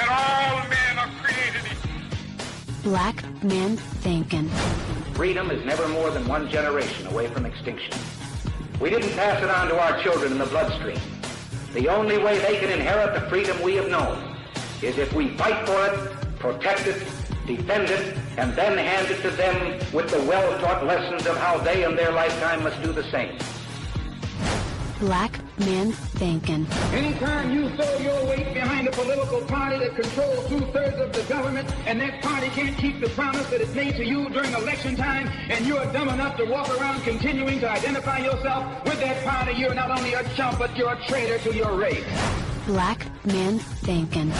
that all men are created equal. Black Man Thinkin. Freedom is never more than one generation away from extinction. We didn't pass it on to our children in the bloodstream. The only way they can inherit the freedom we have known is if we fight for it, protect it, defend it, and then hand it to them with the well-taught lessons of how they in their lifetime must do the same. Black Man Thinkin. Anytime you throw your weight behind a political party that controls 2/3 of the government, and that party can't keep the promise that it made to you during election time, and you are dumb enough to walk around continuing to identify yourself with that party, you're not only a chump, but you're a traitor to your race. Black Man Thinkin.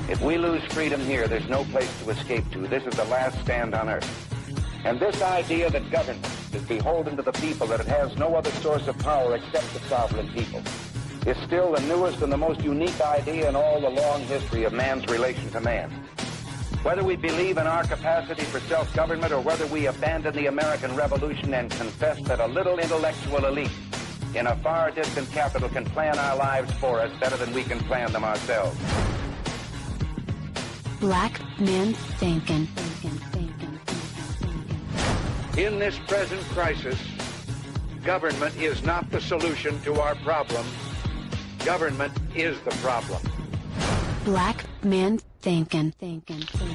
If we lose freedom here, there's no place to escape to. This is the last stand on earth. And this idea that government is beholden to the people, that it has no other source of power except the sovereign people, is still the newest and the most unique idea in all the long history of man's relation to man. Whether we believe in our capacity for self-government or whether we abandon the American Revolution and confess that a little intellectual elite in a far distant capital can plan our lives for us better than we can plan them ourselves. Black Man Thinkin. In this present crisis, government is not the solution to our problem. Government is the problem. Black Man Thinkin.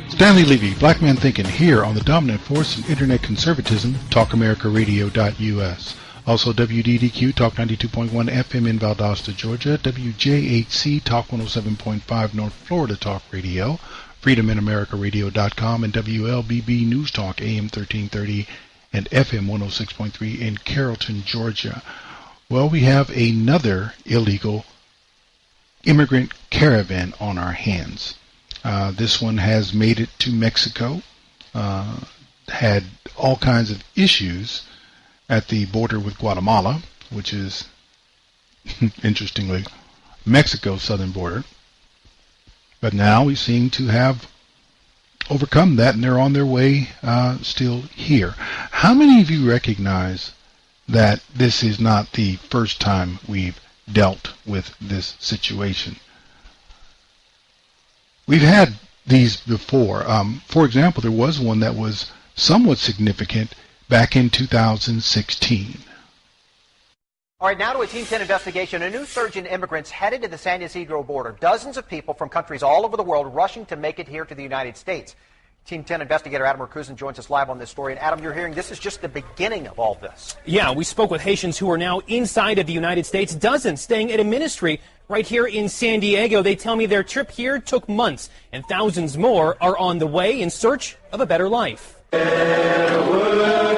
Stanley Levy, Black Man Thinkin, here on the dominant force in Internet conservatism, TalkAmericaRadio.us. Also WDDQ, Talk 92.1 FM in Valdosta, Georgia, WJHC, Talk 107.5 North Florida Talk Radio, FreedomInAmericaRadio.com, and WLBB News Talk, AM 1330 and FM 106.3 in Carrollton, Georgia. Well, we have another illegal immigrant caravan on our hands. This one has made it to Mexico, had all kinds of issues at the border with Guatemala, which is, interestingly, Mexico's southern border. But now we seem to have overcome that, and they're on their way still here. How many of you recognize that this is not the first time we've dealt with this situation? We've had these before. For example, there was one that was somewhat significant back in 2016. All right, now to a Team 10 investigation. A new surge in immigrants headed to the San Ysidro border. Dozens of people from countries all over the world rushing to make it here to the United States. Team 10 investigator Adam Rakusin joins us live on this story. And Adam, you're hearing this is just the beginning of all this. Yeah, we spoke with Haitians who are now inside of the United States, dozens staying at a ministry right here in San Diego. They tell me their trip here took months, and thousands more are on the way in search of a better life.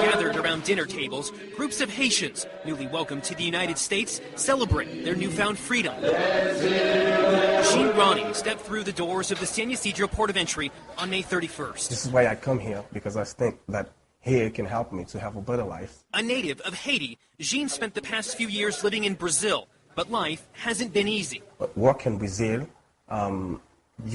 Gathered around dinner tables, groups of Haitians, newly welcomed to the United States, celebrate their newfound freedom. Jean Ronnie stepped through the doors of the San Ysidro port of entry on May 31st. This is why I come here, because I think that here can help me to have a better life. A native of Haiti, Jean spent the past few years living in Brazil, but life hasn't been easy. But work in Brazil, you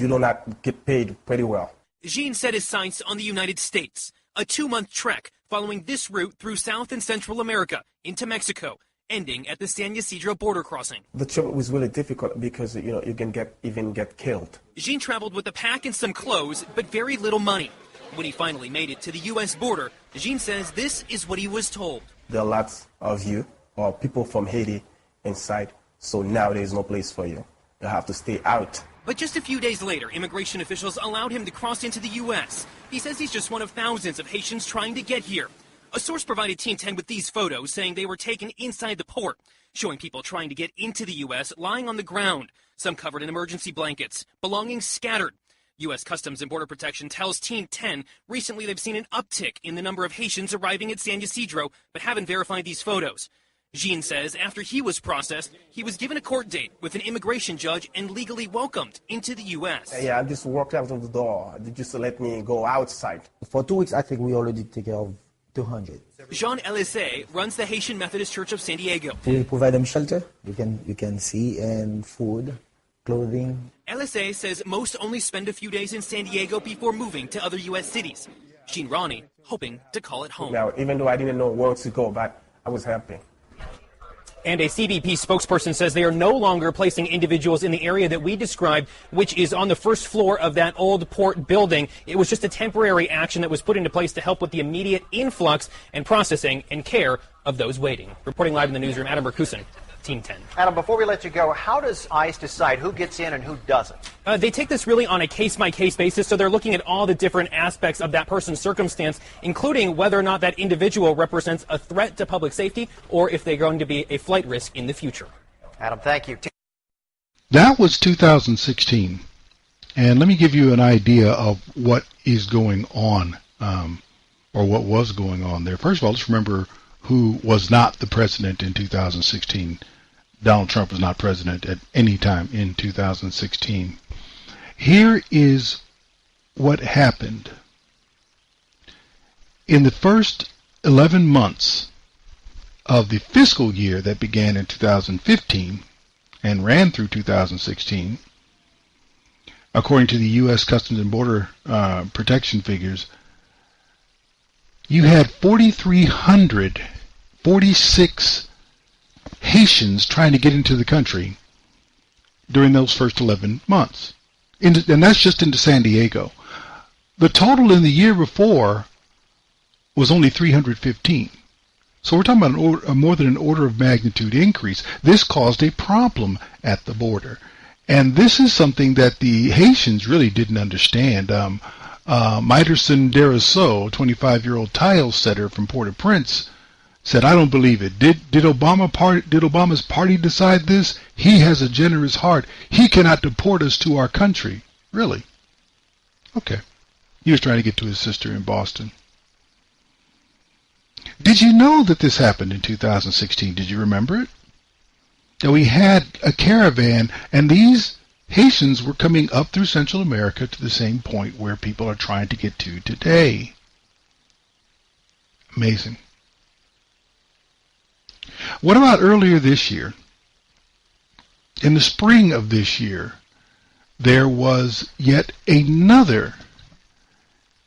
do not get paid pretty well. Jean set his sights on the United States, a 2-month trek following this route through South and Central America into Mexico, ending at the San Ysidro border crossing. The trip was really difficult because, you can even get killed. Jean traveled with a pack and some clothes, but very little money. When he finally made it to the U.S. border, Jean says this is what he was told. There are lots of you, or people from Haiti, inside, so now there's no place for you. You have to stay out. But just a few days later, immigration officials allowed him to cross into the U.S. He says he's just one of thousands of Haitians trying to get here. A source provided Team 10 with these photos, saying they were taken inside the port, showing people trying to get into the U.S. lying on the ground, some covered in emergency blankets, belongings scattered. U.S. Customs and Border Protection tells Team 10 recently they've seen an uptick in the number of Haitians arriving at San Ysidro, but haven't verified these photos. Jean says after he was processed, he was given a court date with an immigration judge and legally welcomed into the U.S. Yeah, I just walked out of the door. They just let me go outside. For 2 weeks, I think we already take care of 200. Jean Elise runs the Haitian Methodist Church of San Diego. We provide them shelter, you can see, and food, clothing. Elise says most only spend a few days in San Diego before moving to other U.S. cities. Jean Ronnie hoping to call it home. Now, even though I didn't know where to go, but I was happy. And a CBP spokesperson says they are no longer placing individuals in the area that we described, which is on the first floor of that old port building. It was just a temporary action that was put into place to help with the immediate influx and processing and care of those waiting. Reporting live in the newsroom, Adam Merkusen, Team 10. Adam, before we let you go, how does ICE decide who gets in and who doesn't? They take this really on a case-by-case basis, so they're looking at all the different aspects of that person's circumstance, including whether or not that individual represents a threat to public safety or if they're going to be a flight risk in the future. Adam, thank you. That was 2016. And let me give you an idea of what is going on, or what was going on there. First of all, let's remember who was not the president in 2016. Donald Trump was not president at any time in 2016. Here is what happened. In the first 11 months of the fiscal year that began in 2015 and ran through 2016, according to the U.S. Customs and Border Protection figures, you had 4,346 Haitians trying to get into the country during those first 11 months. And that's just into San Diego. The total in the year before was only 315. So we're talking about more than an order of magnitude increase. This caused a problem at the border. And this is something that the Haitians really didn't understand. Miterson Deriso, 25-year-old tile setter from Port-au-Prince, said, "I don't believe it. Did Obama's party decide this? He has a generous heart. He cannot deport us to our country." Really? Okay. He was trying to get to his sister in Boston. Did you know that this happened in 2016? Did you remember it? That we had a caravan, and these Haitians were coming up through Central America to the same point where people are trying to get to today. Amazing. What about earlier this year? In the spring of this year, there was yet another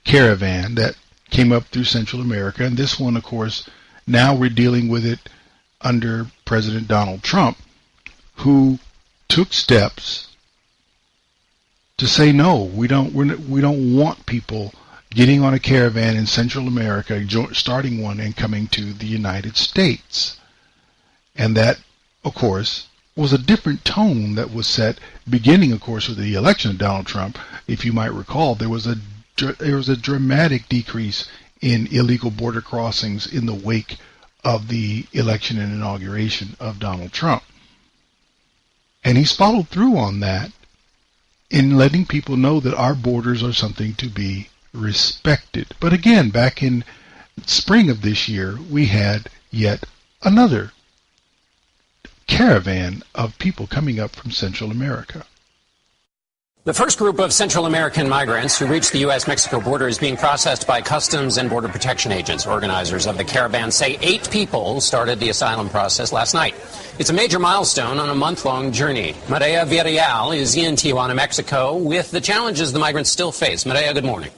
caravan that came up through Central America, and this one, of course, now we're dealing with it under President Donald Trump, who took steps to say no. We don't want people getting on a caravan in Central America, starting one and coming to the United States. And that, of course, was a different tone that was set beginning, of course, with the election of Donald Trump. If you might recall, there was a dramatic decrease in illegal border crossings in the wake of the election and inauguration of Donald Trump. And he's followed through on that in letting people know that our borders are something to be respected. But again, back in spring of this year, we had yet another caravan of people coming up from Central America. The first group of Central American migrants who reached the U.S.-Mexico border is being processed by Customs and Border Protection agents. Organizers of the caravan say 8 people started the asylum process last night. It's a major milestone on a month-long journey. Maria Villarreal is in Tijuana, Mexico, with the challenges the migrants still face. Maria, good morning.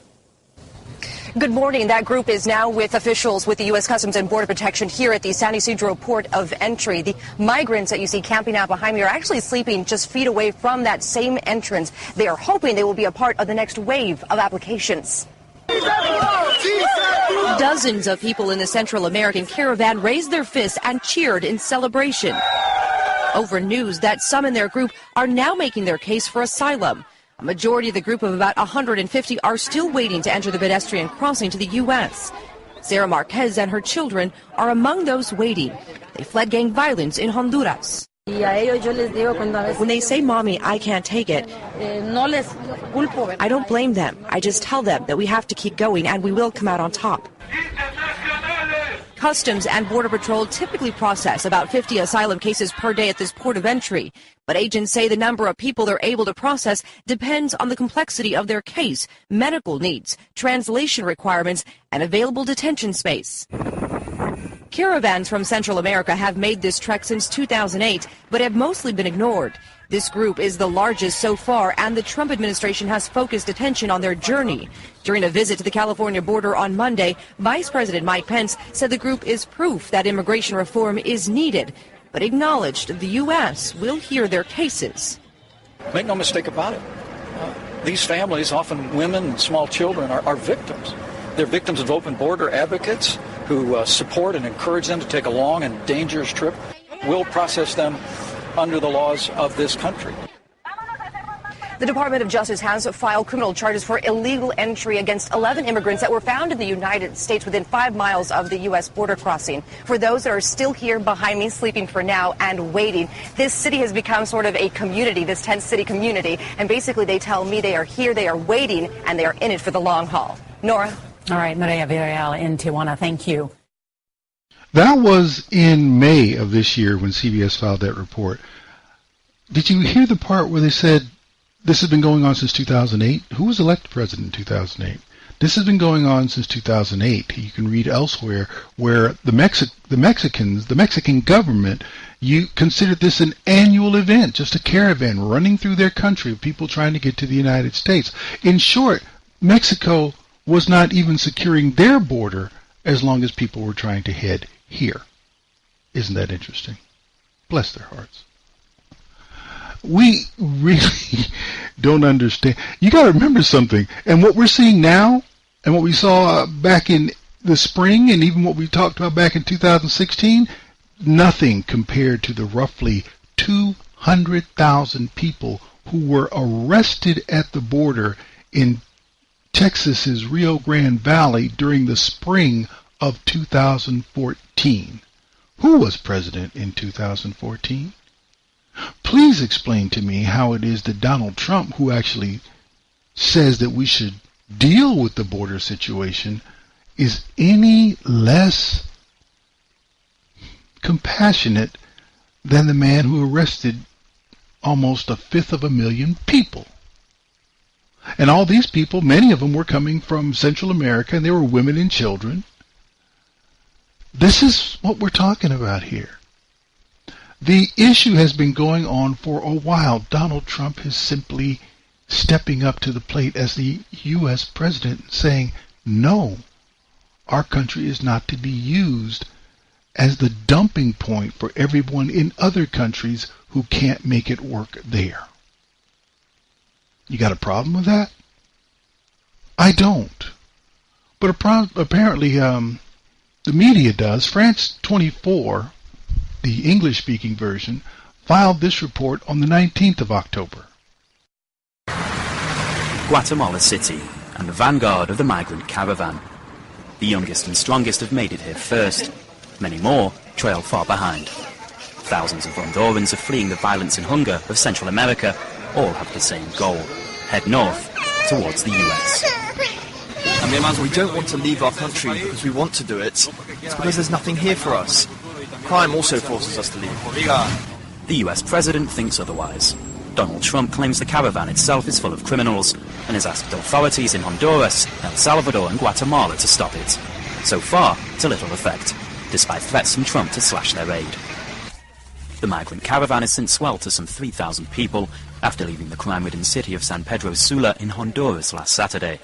Good morning. That group is now with officials with the U.S. Customs and Border Protection here at the San Ysidro port of entry. The migrants that you see camping out behind me are actually sleeping just feet away from that same entrance. They are hoping they will be a part of the next wave of applications. Dozens of people in the Central American caravan raised their fists and cheered in celebration over news that some in their group are now making their case for asylum. A majority of the group of about 150 are still waiting to enter the pedestrian crossing to the U.S. Sarah Marquez and her children are among those waiting. They fled gang violence in Honduras. When they say, "Mommy, I can't take it," I don't blame them. I just tell them that we have to keep going and we will come out on top. Customs and Border Patrol typically process about 50 asylum cases per day at this port of entry. But agents say the number of people they're able to process depends on the complexity of their case, medical needs, translation requirements, and available detention space. Caravans from Central America have made this trek since 2008, but have mostly been ignored. This group is the largest so far, and the Trump administration has focused attention on their journey. During a visit to the California border on Monday, Vice President Mike Pence said the group is proof that immigration reform is needed. but acknowledged the U.S. will hear their cases. Make no mistake about it. These families, often women and small children, are victims. They're victims of open border advocates who support and encourage them to take a long and dangerous trip. We'll process them under the laws of this country. The Department of Justice has filed criminal charges for illegal entry against 11 immigrants that were found in the United States within 5 miles of the U.S. border crossing. For those that are still here behind me, sleeping for now and waiting, this city has become sort of a community, this tent city community, and basically they tell me they are here, they are waiting, and they are in it for the long haul. Nora? All right, Maria Villarreal in Tijuana, thank you. That was in May of this year when CBS filed that report. Did you hear the part where they said, this has been going on since 2008? Who was elected president in 2008? This has been going on since 2008. You can read elsewhere where the Mexican government, you considered this an annual event, just a caravan running through their country of people trying to get to the United States. In short, Mexico was not even securing their border as long as people were trying to head here. Isn't that interesting? Bless their hearts. We really don't understand. You got to remember something. And what we're seeing now, and what we saw back in the spring, and even what we talked about back in 2016, nothing compared to the roughly 200,000 people who were arrested at the border in Texas's Rio Grande Valley during the spring of 2014. Who was president in 2014? Please explain to me how it is that Donald Trump, who actually says that we should deal with the border situation, is any less compassionate than the man who arrested almost 1/5 people. And all these people, many of them were coming from Central America, and they were women and children. This is what we're talking about here. The issue has been going on for a while. Donald Trump is simply stepping up to the plate as the U.S. president, saying, no, our country is not to be used as the dumping point for everyone in other countries who can't make it work there. You got a problem with that? I don't. But apparently the media does. France 24, the English-speaking version, filed this report on the 19th of October. Guatemala City and the vanguard of the migrant caravan. The youngest and strongest have made it here first. Many more trail far behind. Thousands of Hondurans are fleeing the violence and hunger of Central America. All have the same goal: head north towards the US. I mean, we don't want to leave our country because we want to do it. It's because there's nothing here for us. Crime also forces us to leave. The US president thinks otherwise. Donald Trump claims the caravan itself is full of criminals and has asked authorities in Honduras, El Salvador and Guatemala to stop it. So far, to little effect, despite threats from Trump to slash their aid. The migrant caravan has since swelled to some 3,000 people after leaving the crime-ridden city of San Pedro Sula in Honduras last Saturday.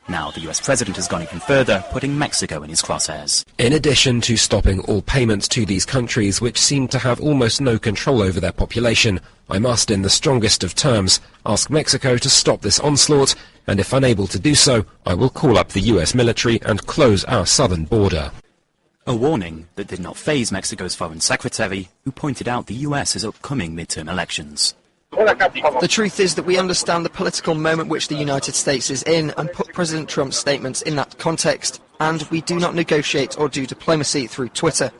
Now the US president has gone even further, putting Mexico in his crosshairs. In addition to stopping all payments to these countries, which seem to have almost no control over their population, I must, in the strongest of terms, ask Mexico to stop this onslaught, and if unable to do so, I will call up the US military and close our southern border. A warning that did not faze Mexico's foreign secretary, who pointed out the US's upcoming midterm elections. The truth is that we understand the political moment which the United States is in and put President Trump's statements in that context, and we do not negotiate or do diplomacy through Twitter.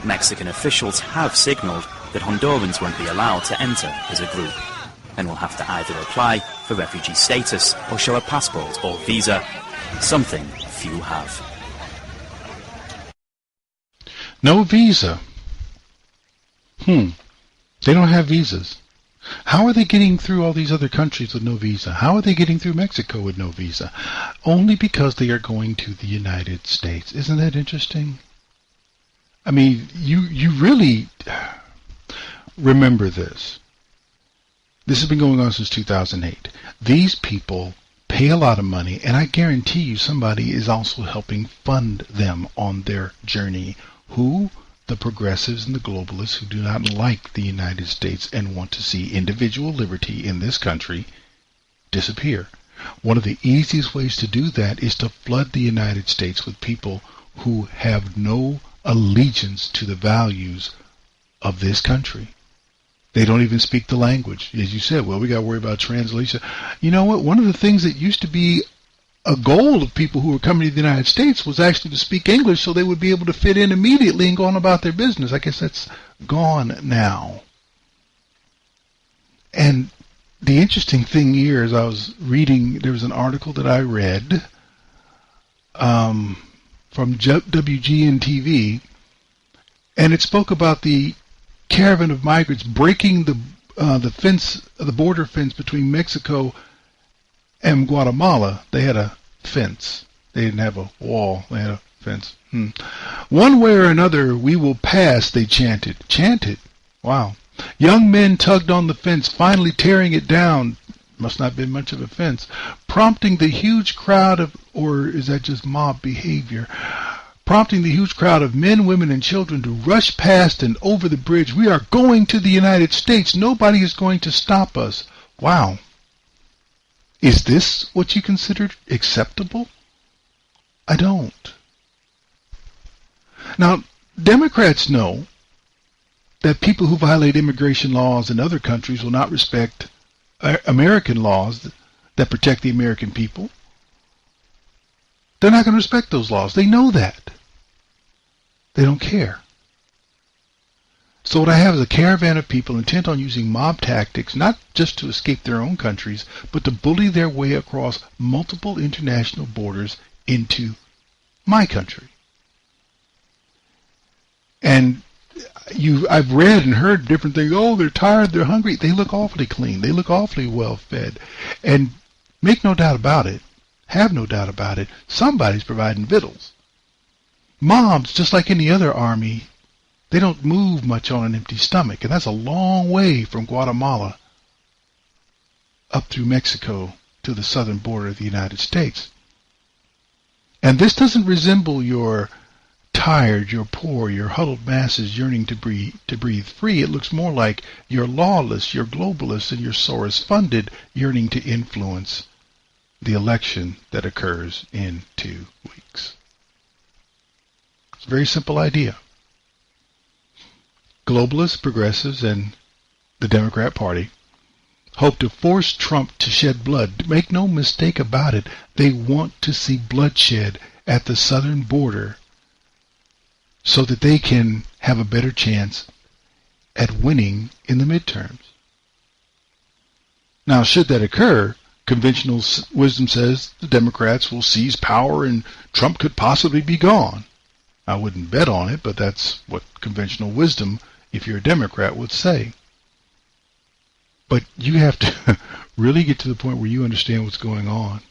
Mexican officials have signalled that Hondurans won't be allowed to enter as a group, and will have to either apply for refugee status or show a passport or visa, something few have. No visa. They don't have visas. How are they getting through all these other countries with no visa? How are they getting through Mexico with no visa? Only because they are going to the United States. Isn't that interesting? I mean, you really remember this. This has been going on since 2008. These people pay a lot of money, and I guarantee you somebody is also helping fund them on their journey. Who? the progressives and the globalists who do not like the United States and want to see individual liberty in this country disappear. One of the easiest ways to do that is to flood the United States with people who have no allegiance to the values of this country. They don't even speak the language. As you said, well, we got to worry about translation. You know what? One of the things that used to be a goal of people who were coming to the United States was actually to speak English so they would be able to fit in immediately and go on about their business. I guess that's gone now. And the interesting thing here is I was reading, there was an article that I read from WGN-TV, and it spoke about the caravan of migrants breaking the fence, the border fence between Mexico and Guatemala. They had a fence. They didn't have a wall. They had a fence. One way or another, we will pass, they chanted. Chanted? Wow. Young men tugged on the fence, finally tearing it down. Must not have been much of a fence. Prompting the huge crowd of, or is that just mob behavior? Prompting the huge crowd of men, women, and children to rush past and over the bridge. We are going to the United States. Nobody is going to stop us. Wow. Is this what you consider acceptable? I don't. Now, Democrats know that people who violate immigration laws in other countries will not respect American laws that protect the American people. They're not going to respect those laws. They know that. They don't care. So what I have is a caravan of people intent on using mob tactics, not just to escape their own countries, but to bully their way across multiple international borders into my country. And I've read and heard different things. Oh, they're tired, they're hungry. They look awfully clean. They look awfully well fed. And make no doubt about it, have no doubt about it, somebody's providing victuals. Mobs, just like any other army, they don't move much on an empty stomach. And that's a long way from Guatemala up through Mexico to the southern border of the United States. And this doesn't resemble your tired, your poor, your huddled masses yearning to breathe free. It looks more like your lawless, your globalist, and your Soros-funded yearning to influence the election that occurs in 2 weeks. It's a very simple idea. Globalists, progressives, and the Democrat Party hope to force Trump to shed blood. Make no mistake about it, they want to see bloodshed at the southern border so that they can have a better chance at winning in the midterms. Now, should that occur, conventional wisdom says the Democrats will seize power and Trump could possibly be gone. I wouldn't bet on it, but that's what conventional wisdom, if you're a Democrat, would say. But you have to really get to the point where you understand what's going on.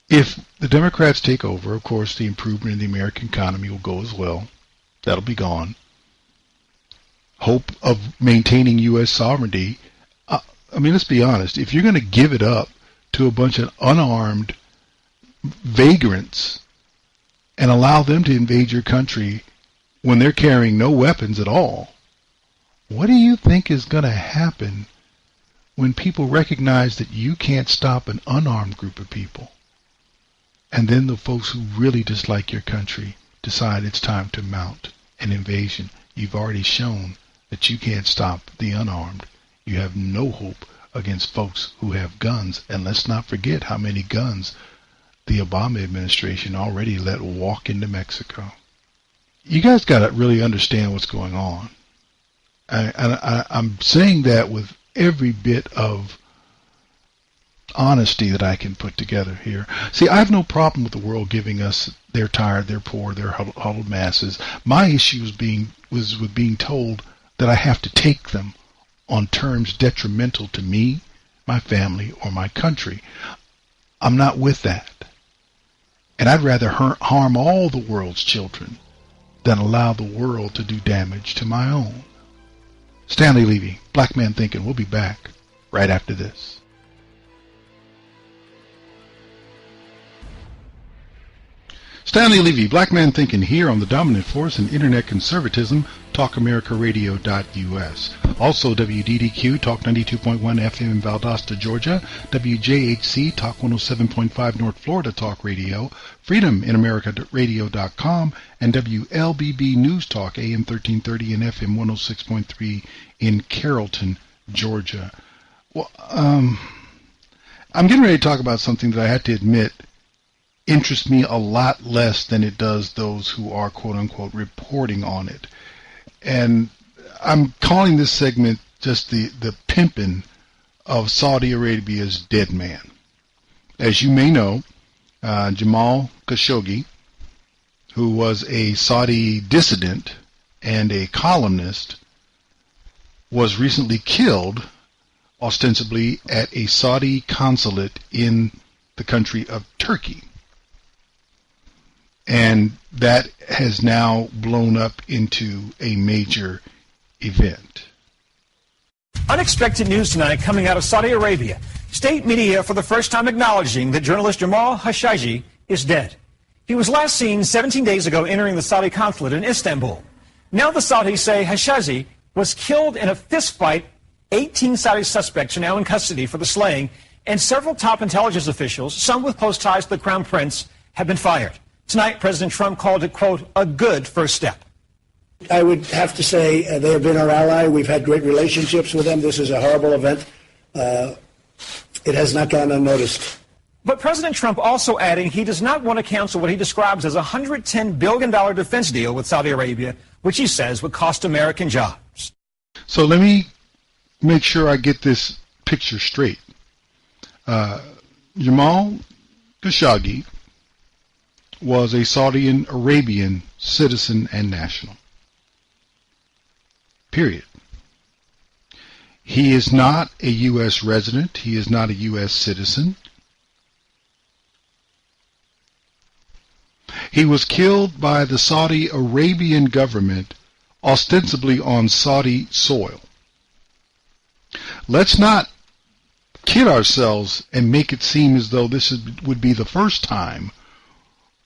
If the Democrats take over, of course, the improvement in the American economy will go as well. That'll be gone. Hope of maintaining U.S. sovereignty. I mean, let's be honest. If you're going to give it up to a bunch of unarmed vagrants and allow them to invade your country when they're carrying no weapons at all, what do you think is going to happen when people recognize that you can't stop an unarmed group of people? And then the folks who really dislike your country decide it's time to mount an invasion. You've already shown that you can't stop the unarmed. You have no hope against folks who have guns. And let's not forget how many guns the Obama administration already let walk into Mexico. You guys got to really understand what's going on. I'm saying that with every bit of honesty that I can put together here. See, I have no problem with the world giving us they're tired, they're poor, they're huddled masses. My issue was with being told that I have to take them on terms detrimental to me, my family, or my country. I'm not with that. And I'd rather harm all the world's children than allow the world to do damage to my own. Stanley Levy, Black Man Thinkin'. We'll be back right after this. Stanley Levy, Black Man Thinkin, here on the dominant force in internet conservatism, TalkAmericaRadio.us. Also WDDQ, Talk 92.1 FM in Valdosta, Georgia, WJHC, Talk 107.5 North Florida Talk Radio, FreedomInAmericaRadio.com, and WLBB News Talk, AM 1330 and FM 106.3 in Carrollton, Georgia. Well, I'm getting ready to talk about something that I had to admit interests me a lot less than it does those who are quote-unquote reporting on it. And I'm calling this segment just the Pimpin of Saudi Arabia's dead man. As you may know, Jamal Khashoggi, who was a Saudi dissident and a columnist, was recently killed ostensibly at a Saudi consulate in the country of Turkey. And that has now blown up into a major event. Unexpected news tonight coming out of Saudi Arabia. State media for the first time acknowledging that journalist Jamal Khashoggi is dead. He was last seen 17 days ago entering the Saudi consulate in Istanbul. Now the Saudis say Khashoggi was killed in a fistfight. 18 Saudi suspects are now in custody for the slaying, and several top intelligence officials, some with close ties to the Crown Prince, have been fired. Tonight, President Trump called it, quote, a good first step. I would have to say they have been our ally. We've had great relationships with them. This is a horrible event. It has not gone unnoticed. But President Trump also adding he does not want to cancel what he describes as a $110 billion defense deal with Saudi Arabia, which he says would cost American jobs. So let me make sure I get this picture straight. Jamal Khashoggi was a Saudi Arabian citizen and national. Period. He is not a U.S. resident. He is not a U.S. citizen. He was killed by the Saudi Arabian government, ostensibly on Saudi soil. Let's not kid ourselves and make it seem as though this would be the first time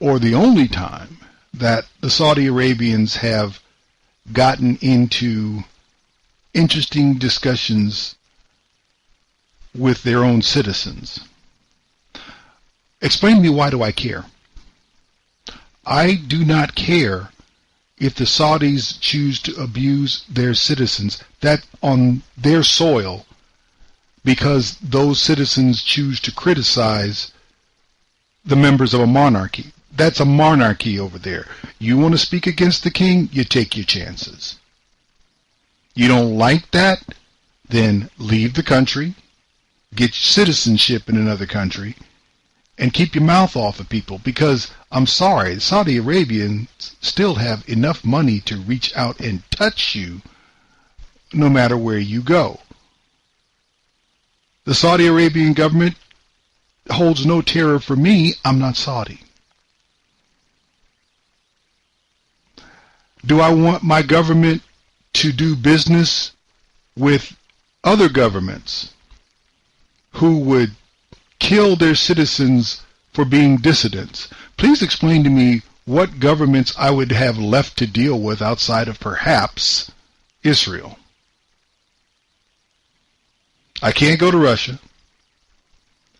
or the only time that the Saudi Arabians have gotten into interesting discussions with their own citizens. Explain to me, why do I care? I do not care if the Saudis choose to abuse their citizens that on their soil because those citizens choose to criticize the members of a monarchy. That's a monarchy over there. You want to speak against the king, you take your chances. You don't like that, then leave the country, get citizenship in another country, and keep your mouth off of people, because I'm sorry, Saudi Arabians still have enough money to reach out and touch you no matter where you go. The Saudi Arabian government holds no terror for me. I'm not Saudi. Do I want my government to do business with other governments who would kill their citizens for being dissidents? Please explain to me what governments I would have left to deal with outside of perhaps Israel. I can't go to Russia.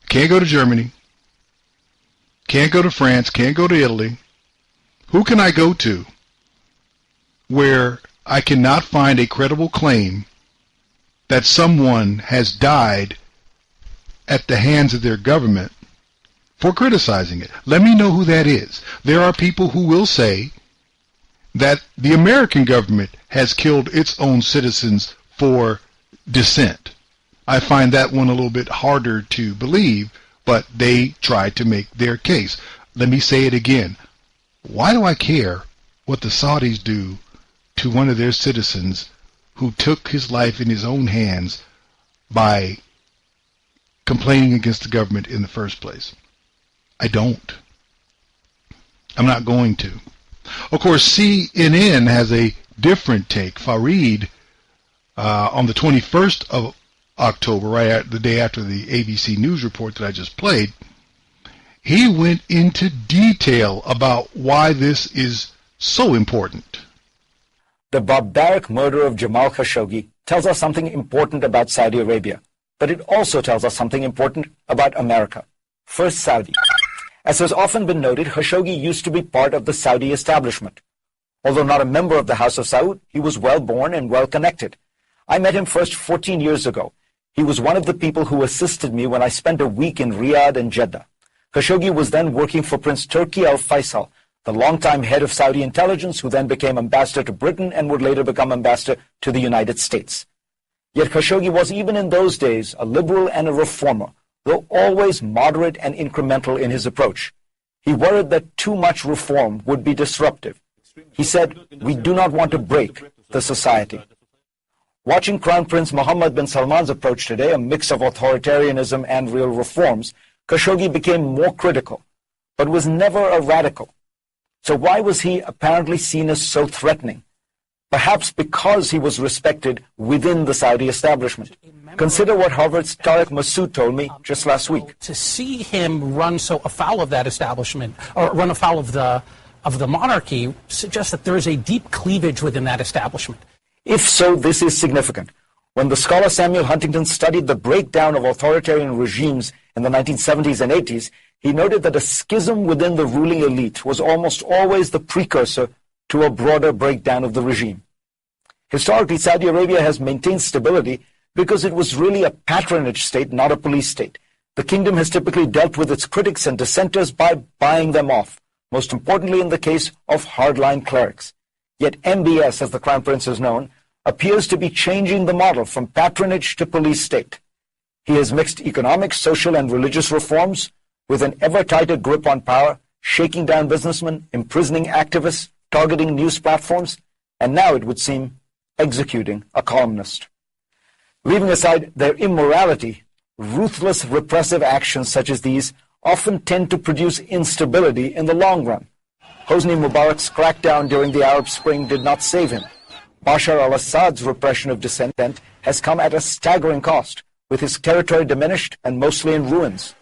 Can't go to Germany. Can't go to France. Can't go to Italy. Who can I go to where I cannot find a credible claim that someone has died at the hands of their government for criticizing it? Let me know who that is. There are people who will say that the American government has killed its own citizens for dissent. I find that one a little bit harder to believe, but they try to make their case. Let me say it again. Why do I care what the Saudis do to one of their citizens who took his life in his own hands by complaining against the government in the first place? I don't. I'm not going to. Of course, CNN has a different take. Fareed, on the 21st of October, right at the day after the ABC News report that I just played, he went into detail about why this is so important. The barbaric murder of Jamal Khashoggi tells us something important about Saudi Arabia, but it also tells us something important about America. First, Saudi. As has often been noted, Khashoggi used to be part of the Saudi establishment. Although not a member of the House of Saud, he was well-born and well-connected. I met him first 14 years ago. He was one of the people who assisted me when I spent a week in Riyadh and Jeddah. Khashoggi was then working for Prince Turki Al Faisal, the longtime head of Saudi intelligence, who then became ambassador to Britain and would later become ambassador to the United States. Yet Khashoggi was, even in those days, a liberal and a reformer, though always moderate and incremental in his approach. He worried that too much reform would be disruptive. He said, "We do not want to break the society." Watching Crown Prince Mohammed bin Salman's approach today, a mix of authoritarianism and real reforms, Khashoggi became more critical, but was never a radical. So why was he apparently seen as so threatening? Perhaps because he was respected within the Saudi establishment. Consider what Harvard's Tariq Massoud told me just last week. To see him run so afoul of that establishment, or run afoul of the monarchy, suggests that there is a deep cleavage within that establishment. If so, this is significant. When the scholar Samuel Huntington studied the breakdown of authoritarian regimes in the 1970s and 80s, he noted that a schism within the ruling elite was almost always the precursor to a broader breakdown of the regime. Historically, Saudi Arabia has maintained stability because it was really a patronage state, not a police state. The kingdom has typically dealt with its critics and dissenters by buying them off, most importantly in the case of hardline clerics. Yet MBS, as the Crown Prince is known, appears to be changing the model from patronage to police state. He has mixed economic, social, and religious reforms with an ever-tighter grip on power, shaking down businessmen, imprisoning activists, targeting news platforms, and now, it would seem, executing a columnist. Leaving aside their immorality, ruthless repressive actions such as these often tend to produce instability in the long run. Hosni Mubarak's crackdown during the Arab Spring did not save him. Bashar al-Assad's repression of dissent has come at a staggering cost, with his territory diminished and mostly in ruins.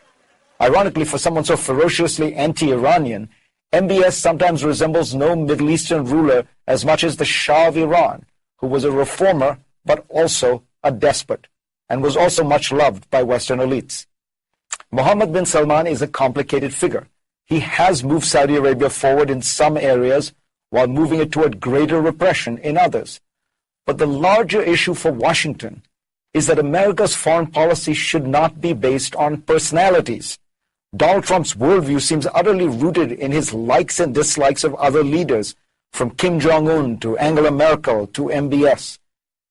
Ironically, for someone so ferociously anti-Iranian, MBS sometimes resembles no Middle Eastern ruler as much as the Shah of Iran, who was a reformer but also a despot, and was also much loved by Western elites. Mohammed bin Salman is a complicated figure. He has moved Saudi Arabia forward in some areas while moving it toward greater repression in others. But the larger issue for Washington is that America's foreign policy should not be based on personalities. Donald Trump's worldview seems utterly rooted in his likes and dislikes of other leaders, from Kim Jong-un to Angela Merkel to MBS.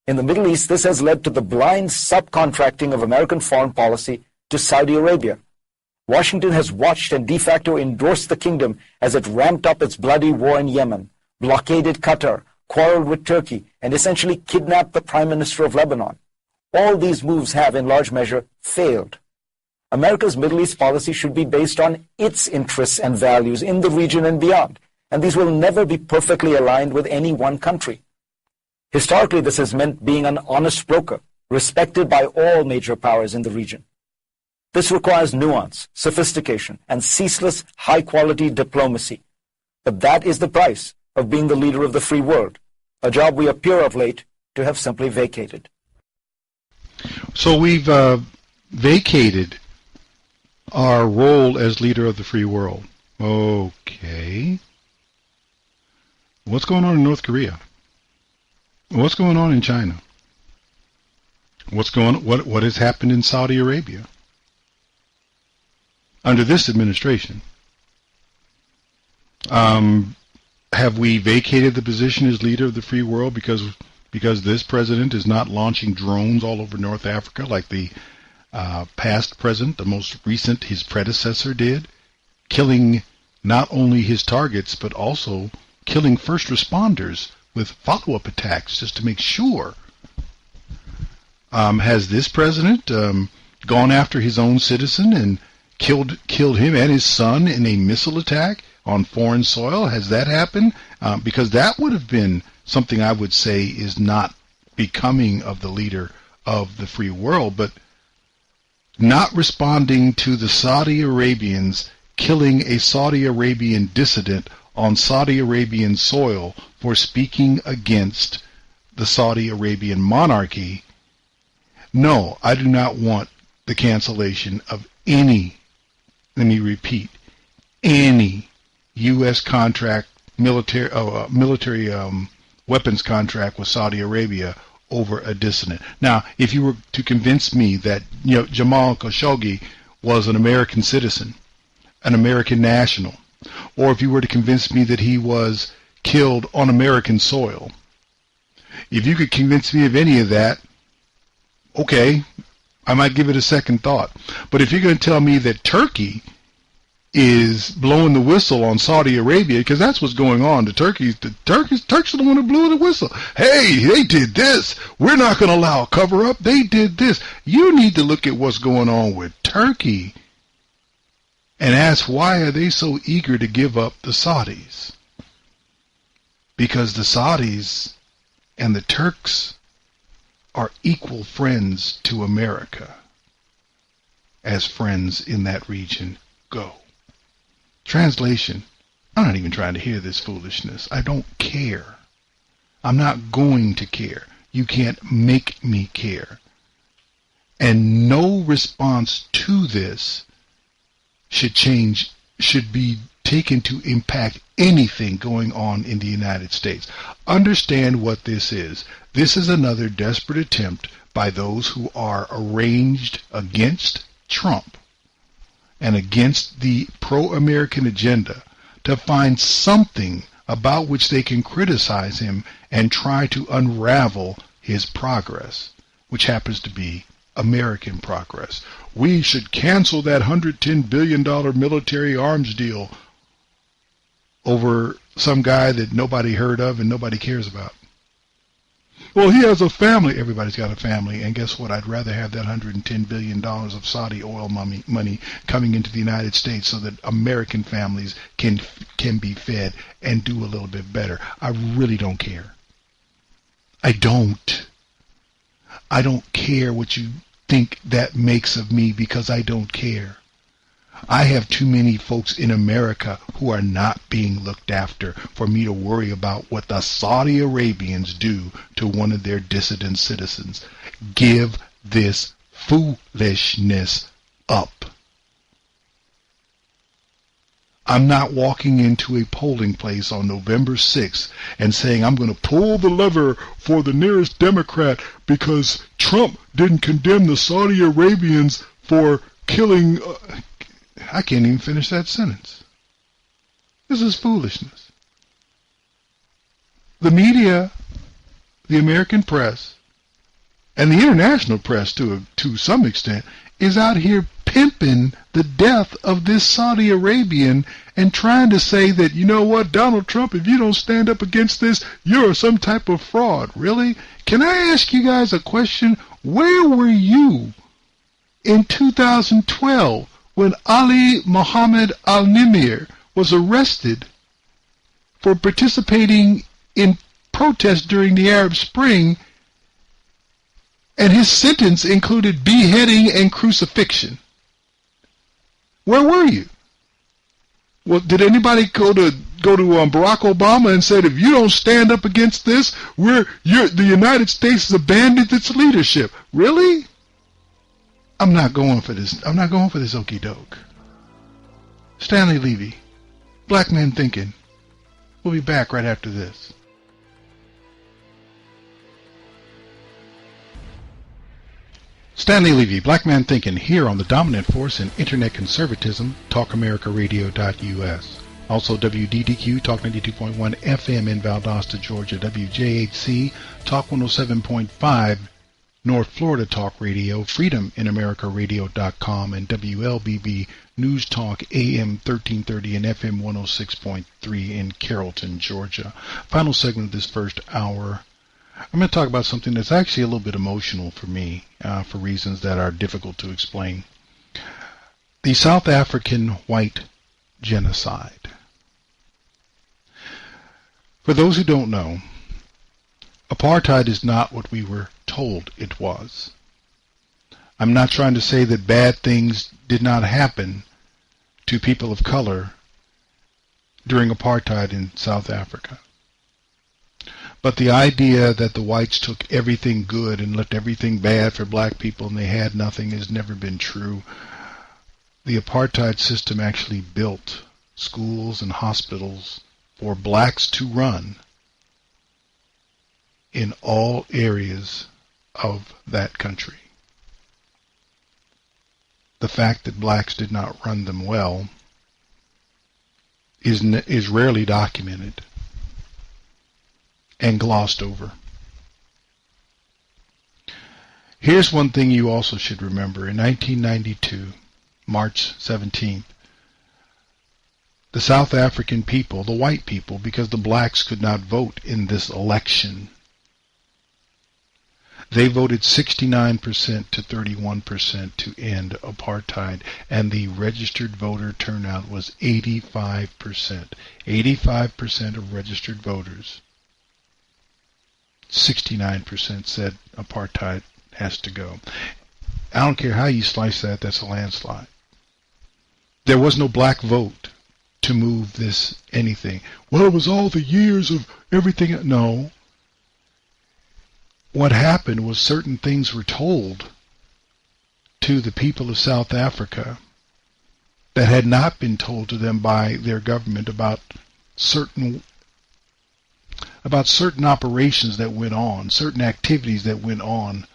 In the Middle East, this has led to the blind subcontracting of American foreign policy to Saudi Arabia. Washington has watched and de facto endorsed the kingdom as it ramped up its bloody war in Yemen, blockaded Qatar, quarreled with Turkey, and essentially kidnapped the Prime Minister of Lebanon. All these moves have, in large measure, failed. America's Middle East policy should be based on its interests and values in the region and beyond, and these will never be perfectly aligned with any one country. Historically, this has meant being an honest broker, respected by all major powers in the region. This requires nuance, sophistication, and ceaseless high-quality diplomacy. But that is the price of being the leader of the free world, a job we appear of late to have simply vacated. So we've vacated our role as leader of the free world. Okay. What's going on in North Korea? What's going on in China? What has happened in Saudi Arabia under this administration? Have we vacated the position as leader of the free world because this president is not launching drones all over North Africa like the past president, the most recent, his predecessor, did, killing not only his targets but also killing first responders with follow-up attacks just to make sure? Has this president gone after his own citizen and killed him and his son in a missile attack on foreign soil? Has that happened? Because that would have been something I would say is not becoming of the leader of the free world. But not responding to the Saudi Arabians killing a Saudi Arabian dissident on Saudi Arabian soil for speaking against the Saudi Arabian monarchy. No, I do not want the cancellation of any, let me repeat, any U.S. contract, military weapons contract with Saudi Arabia over a dissident. Now, if you were to convince me that Jamal Khashoggi was an American citizen, an American national, or if you were to convince me that he was killed on American soil, if you could convince me of any of that, okay, I might give it a second thought. But if you're going to tell me that Turkey is blowing the whistle on Saudi Arabia, because that's what's going on. The Turks are the one who blew the whistle. Hey, they did this. We're not going to allow a cover-up. They did this. You need to look at what's going on with Turkey and ask, why are they so eager to give up the Saudis? Because the Saudis and the Turks are equal friends to America, as friends in that region go. Translation, I'm not even trying to hear this foolishness. I don't care. I'm not going to care. You can't make me care. And no response to this should be taken to impact anything going on in the United States. Understand what this is. This is another desperate attempt by those who are arranged against Trump and against the pro-American agenda to find something about which they can criticize him and try to unravel his progress, which happens to be American progress. We should cancel that $110 billion military arms deal over some guy that nobody heard of and nobody cares about. Well, he has a family. Everybody's got a family. And guess what? I'd rather have that $110 billion of Saudi oil money coming into the United States so that American families can be fed and do a little bit better. I really don't care. I don't care what you think that makes of me, because I don't care. I have too many folks in America who are not being looked after for me to worry about what the Saudi Arabians do to one of their dissident citizens. Give this foolishness up. I'm not walking into a polling place on November 6th and saying I'm going to pull the lever for the nearest Democrat because Trump didn't condemn the Saudi Arabians for killing... I can't even finish that sentence. This is foolishness. The media, the American press, and the international press to some extent, is out here pimping the death of this Saudi Arabian and trying to say that, you know what, Donald Trump, if you don't stand up against this, you're some type of fraud. Really? Can I ask you guys a question? Where were you in 2012 when Ali Mohammed al-Nimr was arrested for participating in protests during the Arab Spring, and his sentence included beheading and crucifixion? Where were you? Well, did anybody go to Barack Obama and said, if you don't stand up against this, the United States has abandoned its leadership? Really? I'm not going for this. I'm not going for this okie doke. Stanley Levy, Black Man Thinking. We'll be back right after this. Stanley Levy, Black Man Thinking, here on the dominant force in internet conservatism, TalkAmericaRadio.us. Also WDDQ, Talk 92.1 FM in Valdosta, Georgia, WJHC, Talk 107.5, North Florida Talk Radio, FreedomInAmericaRadio.com, and WLBB News Talk AM 1330 and FM 106.3 in Carrollton, Georgia. Final segment of this first hour. I'm going to talk about something that's actually a little bit emotional for me, for reasons that are difficult to explain. The South African white genocide. For those who don't know, apartheid is not what we were told it was. I'm not trying to say that bad things did not happen to people of color during apartheid in South Africa. But the idea that the whites took everything good and left everything bad for black people and they had nothing has never been true. The apartheid system actually built schools and hospitals for blacks to run in all areas of that country. The fact that blacks did not run them well is rarely documented and glossed over. Here's one thing you also should remember. In 1992, March 17th, the South African people, the white people, because the blacks could not vote in this election, they voted 69% to 31% to end apartheid, and the registered voter turnout was 85%. 85% of registered voters. 69% said apartheid has to go. I don't care how you slice that, that's a landslide. There was no black vote to move this anything. Well, it was all the years of everything. No. What happened was certain things were told to the people of South Africa that had not been told to them by their government about certain operations that went on, certain activities that went on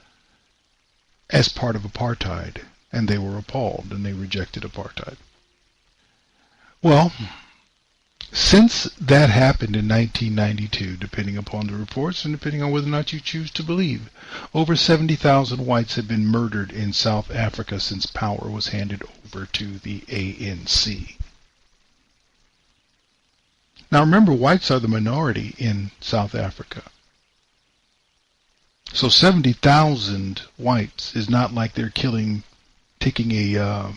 as part of apartheid, and they were appalled and they rejected apartheid. Well, since that happened in 1992, depending upon the reports and depending on whether or not you choose to believe, over 70,000 whites have been murdered in South Africa since power was handed over to the ANC. Now remember, whites are the minority in South Africa. So 70,000 whites is not like they're taking a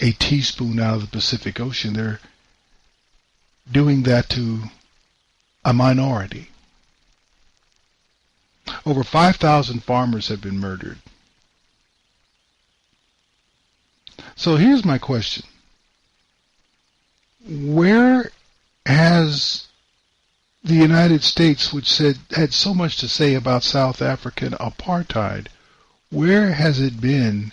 teaspoon out of the Pacific Ocean. They're doing that to a minority. Over 5,000 farmers have been murdered. So here's my question. Where has the United States, which had so much to say about South African apartheid, where has it been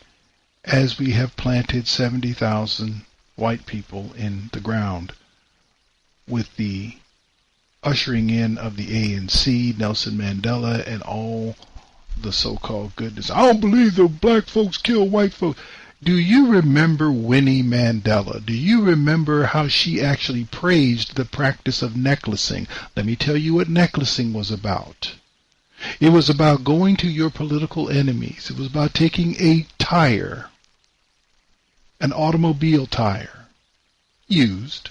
as we have planted 70,000 white people in the ground with the ushering in of the ANC, Nelson Mandela, and all the so-called goodness? I don't believe the black folks kill white folks. Do you remember Winnie Mandela? Do you remember how she actually praised the practice of necklacing? Let me tell you what necklacing was about. It was about going to your political enemies. It was about taking a tire, an automobile tire, used,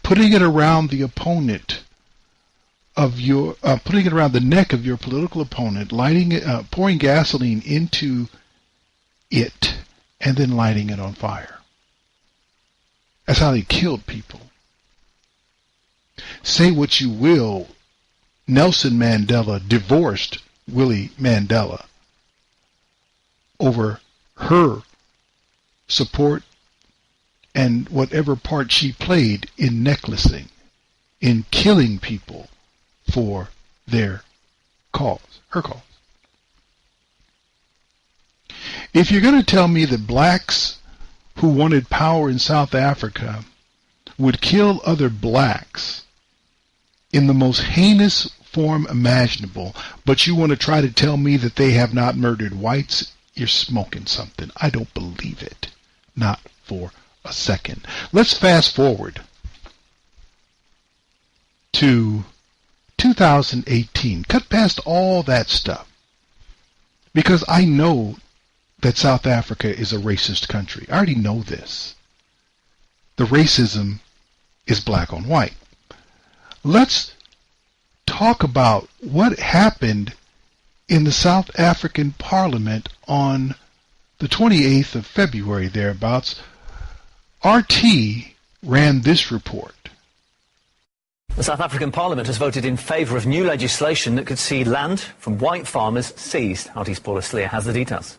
putting it around the opponent of your, putting it around the neck of your political opponent, lighting it, pouring gasoline into it, and then lighting it on fire. That's how they killed people. Say what you will, Nelson Mandela divorced Willie Mandela over her support and whatever part she played in necklacing, in killing people for their cause, her cause. If you're going to tell me that blacks who wanted power in South Africa would kill other blacks in the most heinous form imaginable, but you want to try to tell me that they have not murdered whites, you're smoking something. I don't believe it. Not for a second. Let's fast forward to 2018. Cut past all that stuff, because I know that South Africa is a racist country. I already know this. The racism is black on white. Let's talk about what happened in the South African Parliament on the 28th of February, thereabouts. RT ran this report. The South African Parliament has voted in favour of new legislation that could see land from white farmers seized. RT's Paula Sleer has the details.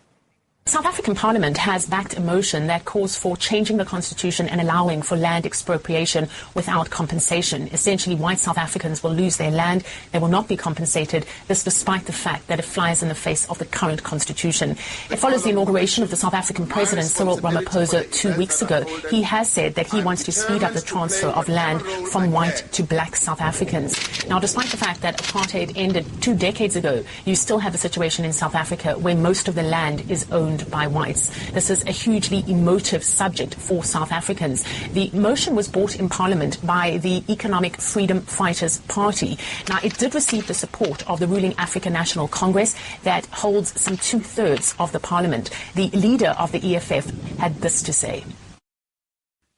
South African Parliament has backed a motion that calls for changing the constitution and allowing for land expropriation without compensation. Essentially, white South Africans will lose their land. They will not be compensated, this despite the fact that it flies in the face of the current constitution. It follows the inauguration of the South African President Cyril Ramaphosa 2 weeks ago. He has said that he wants to speed up the transfer of land from white to black South Africans. Now, despite the fact that apartheid ended 2 decades ago, you still have a situation in South Africa where most of the land is owned by whites. This is a hugely emotive subject for South Africans. The motion was brought in Parliament by the Economic Freedom Fighters Party. Now, it did receive the support of the ruling African National Congress that holds some 2/3 of the Parliament. The leader of the EFF had this to say.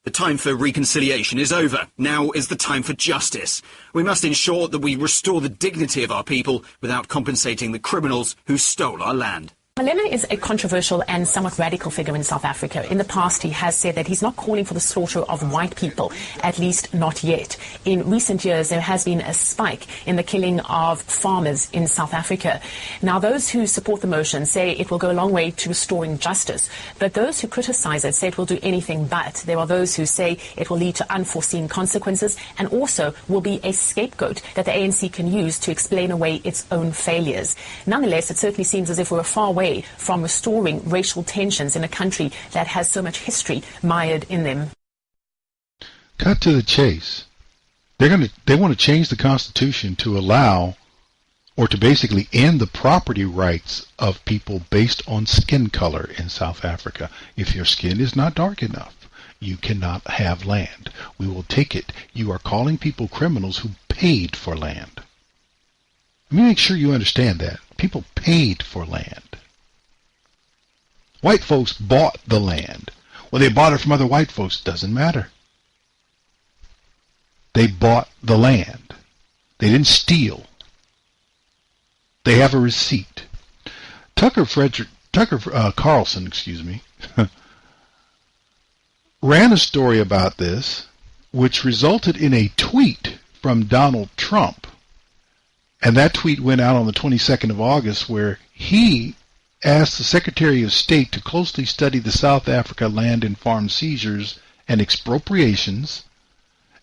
The time for reconciliation is over. Now is the time for justice. We must ensure that we restore the dignity of our people without compensating the criminals who stole our land. Malema is a controversial and somewhat radical figure in South Africa. In the past, he has said that he's not calling for the slaughter of white people, at least not yet. In recent years, there has been a spike in the killing of farmers in South Africa. Now, those who support the motion say it will go a long way to restoring justice, but those who criticize it say it will do anything but. There are those who say it will lead to unforeseen consequences and also will be a scapegoat that the ANC can use to explain away its own failures. Nonetheless, it certainly seems as if we're far away from restoring racial tensions in a country that has so much history mired in them. Cut to the chase. They want to change the Constitution to allow or to basically end the property rights of people based on skin color in South Africa. If your skin is not dark enough, you cannot have land. We will take it. You are calling people criminals who paid for land. Let me make sure you understand that. People paid for land. White folks bought the land. Well, they bought it from other white folks. Doesn't matter. They bought the land. They didn't steal. They have a receipt. Tucker Carlson, ran a story about this, which resulted in a tweet from Donald Trump. And that tweet went out on the 22nd of August, where he asked the Secretary of State to closely study the South Africa land and farm seizures and expropriations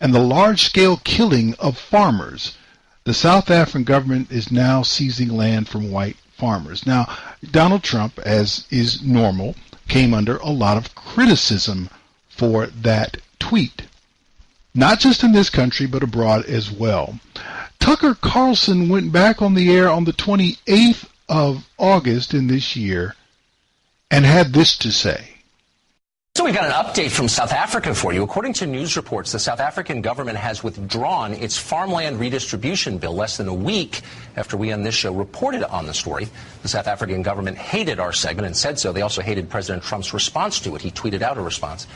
and the large-scale killing of farmers. The South African government is now seizing land from white farmers. Now, Donald Trump, as is normal, came under a lot of criticism for that tweet. Not just in this country, but abroad as well. Tucker Carlson went back on the air on the 28th of August in this year and had this to say. So we've got an update from South Africa for you. According to news reports, the South African government has withdrawn its farmland redistribution bill less than a week after we on this show reported on the story. The South African government hated our segment and said so. They also hated President Trump's response to it. He tweeted out a response.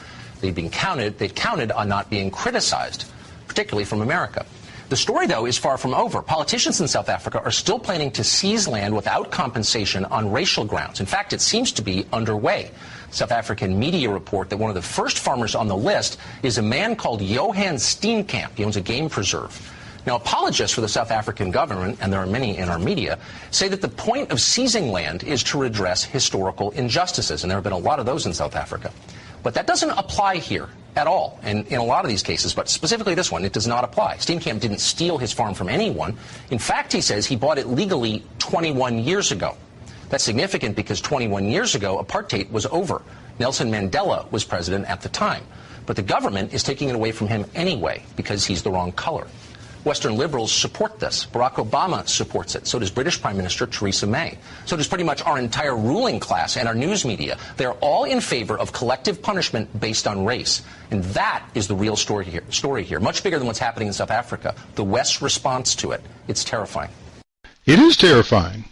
They'd counted on not being criticized, particularly from America. The story, though, is far from over. Politicians in South Africa are still planning to seize land without compensation on racial grounds. In fact, it seems to be underway. South African media report that one of the first farmers on the list is a man called Johan Steenkamp. He owns a game preserve. Now, apologists for the South African government, and there are many in our media, say that the point of seizing land is to redress historical injustices, and there have been a lot of those in South Africa. But that doesn't apply here at all, and in a lot of these cases, but specifically this one, it does not apply. Steenkamp didn't steal his farm from anyone. In fact, he says he bought it legally 21 years ago. That's significant because 21 years ago, apartheid was over. Nelson Mandela was president at the time. But the government is taking it away from him anyway because he's the wrong color. Western liberals support this. Barack Obama supports it. So does British Prime Minister Theresa May. So does pretty much our entire ruling class and our news media. They're all in favor of collective punishment based on race. And that is the real story here. Much bigger than what's happening in South Africa. The West's response to it. It's terrifying. It is terrifying.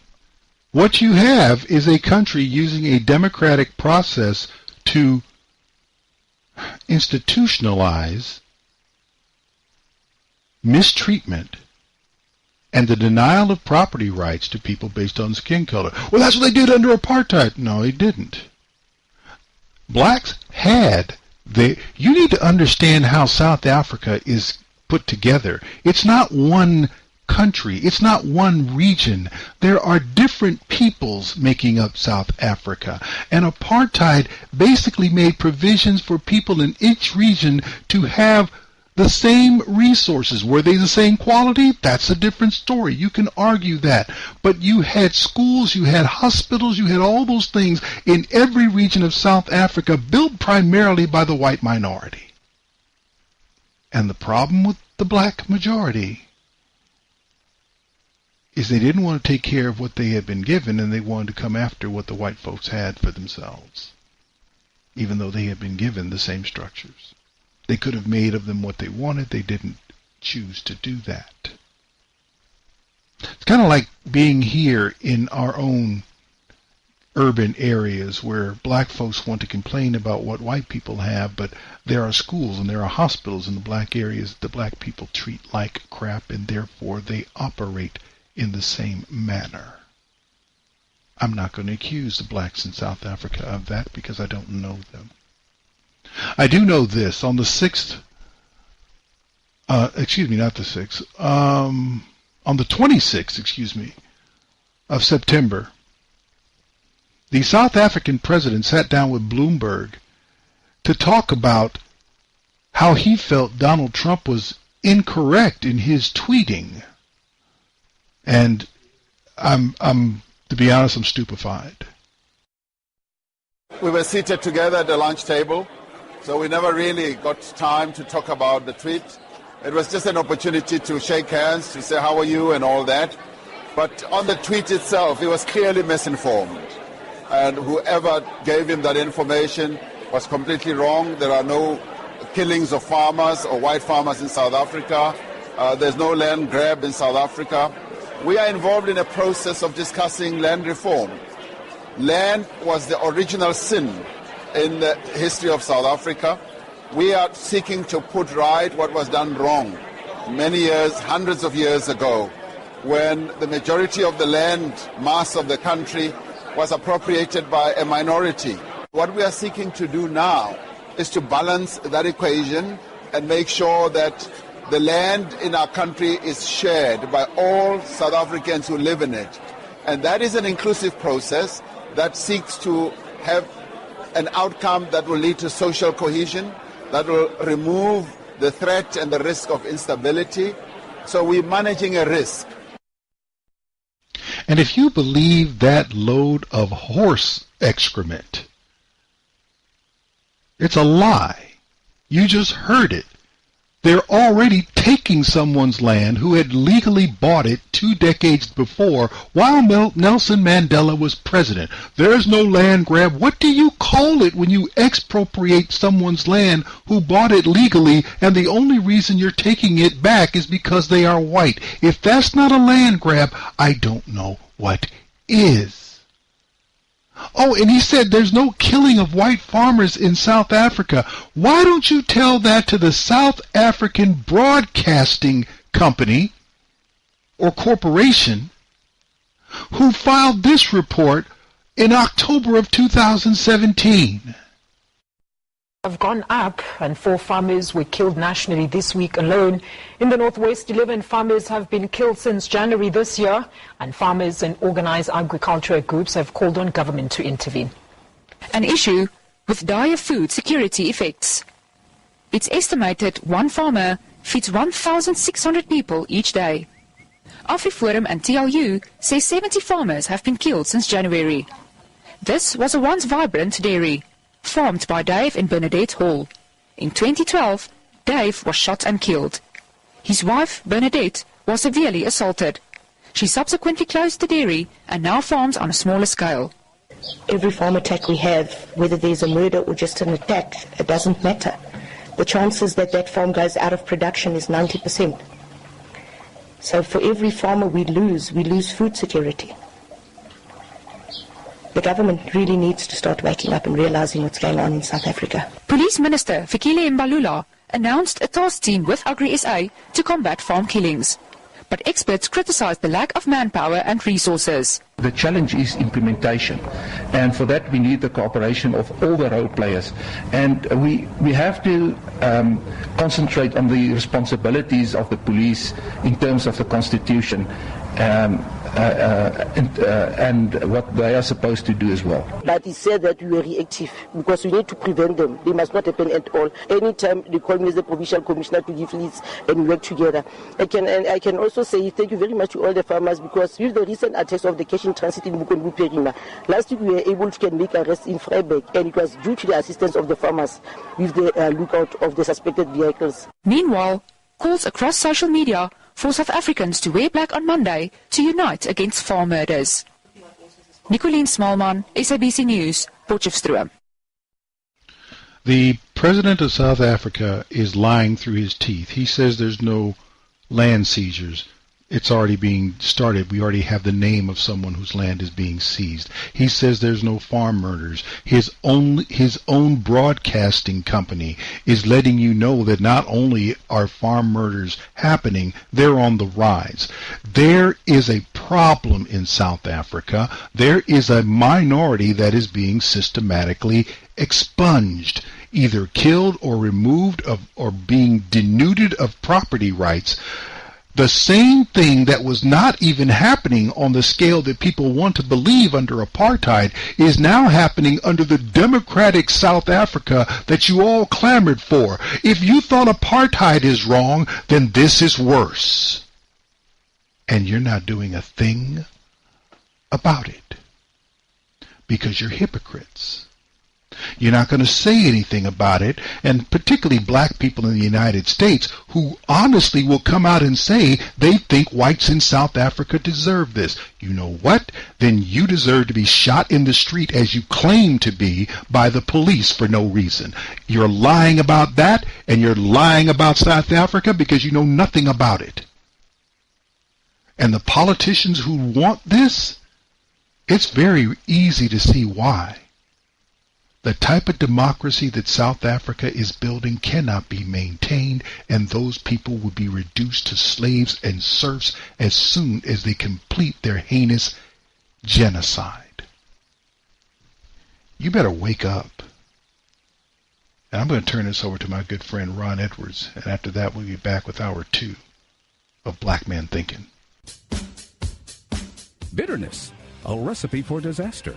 What you have is a country using a democratic process to institutionalize mistreatment and the denial of property rights to people based on skin color. Well, that's what they did under apartheid. No, they didn't. Blacks had. You need to understand how South Africa is put together. It's not one country. It's not one region. There are different peoples making up South Africa. And apartheid basically made provisions for people in each region to have the same resources. Were they the same quality? That's a different story. You can argue that. But you had schools, you had hospitals, you had all those things in every region of South Africa built primarily by the white minority. And the problem with the black majority is they didn't want to take care of what they had been given, and they wanted to come after what the white folks had for themselves, even though they had been given the same structures. They could have made of them what they wanted. They didn't choose to do that. It's kind of like being here in our own urban areas where black folks want to complain about what white people have, but there are schools and there are hospitals in the black areas the black people treat like crap, and therefore they operate in the same manner. I'm not going to accuse the blacks in South Africa of that because I don't know them. I do know this. On the 6th, on the 26th, of September, the South African president sat down with Bloomberg to talk about how he felt Donald Trump was incorrect in his tweeting. And to be honest, I'm stupefied. We were seated together at the lunch table, so we never really got time to talk about the tweet. It was just an opportunity to shake hands, to say how are you and all that. But on the tweet itself, he was clearly misinformed. And whoever gave him that information was completely wrong. There are no killings of farmers or white farmers in South Africa. There's no land grab in South Africa. We are involved in a process of discussing land reform. Land was the original sin in the history of South Africa. We are seeking to put right what was done wrong many years, hundreds of years ago, when the majority of the land mass of the country was appropriated by a minority. What we are seeking to do now is to balance that equation and make sure that the land in our country is shared by all South Africans who live in it. And that is an inclusive process that seeks to have an outcome that will lead to social cohesion, that will remove the threat and the risk of instability. So we're managing a risk. And if you believe that load of horse excrement, it's a lie. You just heard it. They're already taking someone's land who had legally bought it 2 decades before while Nelson Mandela was president. There's no land grab. What do you call it when you expropriate someone's land who bought it legally and the only reason you're taking it back is because they are white? If that's not a land grab, I don't know what is. Oh, and he said there's no killing of white farmers in South Africa. Why don't you tell that to the South African Broadcasting Company or Corporation who filed this report in October of 2017? Have gone up and 4 farmers were killed nationally this week alone. In the Northwest, 11 farmers have been killed since January this year, and farmers and organized agricultural groups have called on government to intervene. An issue with dire food security effects. It's estimated one farmer feeds 1,600 people each day. AfriForum and TLU say 70 farmers have been killed since January. This was a once vibrant dairy, farmed by Dave and Bernadette Hall. In 2012, Dave was shot and killed. His wife, Bernadette, was severely assaulted. She subsequently closed the dairy and now farms on a smaller scale. Every farm attack we have, whether there's a murder or just an attack, it doesn't matter. The chances that that farm goes out of production is 90%. So for every farmer we lose food security. The government really needs to start waking up and realizing what's going on in South Africa. Police Minister Fikile Mbalula announced a task team with Agri SA to combat farm killings. but experts criticize the lack of manpower and resources. The challenge is implementation, and for that we need the cooperation of all the role players, and we have to concentrate on the responsibilities of the police in terms of the Constitution and what they are supposed to do as well. But he said that we were reactive because we need to prevent them. They must not happen at all. Anytime they call me as the provincial commissioner to give leads and we work together. I can also say thank you very much to all the farmers, because with the recent attacks of the cash in transit in Bukonbu Perima, last week we were able to make arrests in Freiburg, and it was due to the assistance of the farmers with the lookout of the suspected vehicles. Meanwhile, calls across social media for South Africans to wear black on Monday to unite against farm murders. Nicolene Smallman, SABC News, Potchefstroom. The President of South Africa is lying through his teeth. He says there's no land seizures. It's already being started. We already have the name of someone whose land is being seized. He says there's no farm murders. His own broadcasting company is letting you know that not only are farm murders happening, they're on the rise. There is a problem in South Africa. There is a minority that is being systematically expunged, either killed or removed or being denuded of property rights. The same thing that was not even happening on the scale that people want to believe under apartheid is now happening under the democratic South Africa that you all clamored for. If you thought apartheid is wrong, then this is worse. And you're not doing a thing about it because you're hypocrites. You're not going to say anything about it, and particularly black people in the United States who honestly will come out and say they think whites in South Africa deserve this. You know what? Then you deserve to be shot in the street as you claim to be by the police for no reason. You're lying about that, and you're lying about South Africa because you know nothing about it. And the politicians who want this, it's very easy to see why. The type of democracy that South Africa is building cannot be maintained, and those people will be reduced to slaves and serfs as soon as they complete their heinous genocide. You better wake up. And I'm going to turn this over to my good friend Ron Edwards, and after that we'll be back with hour 2 of Black Man Thinking. Bitterness, a recipe for disaster.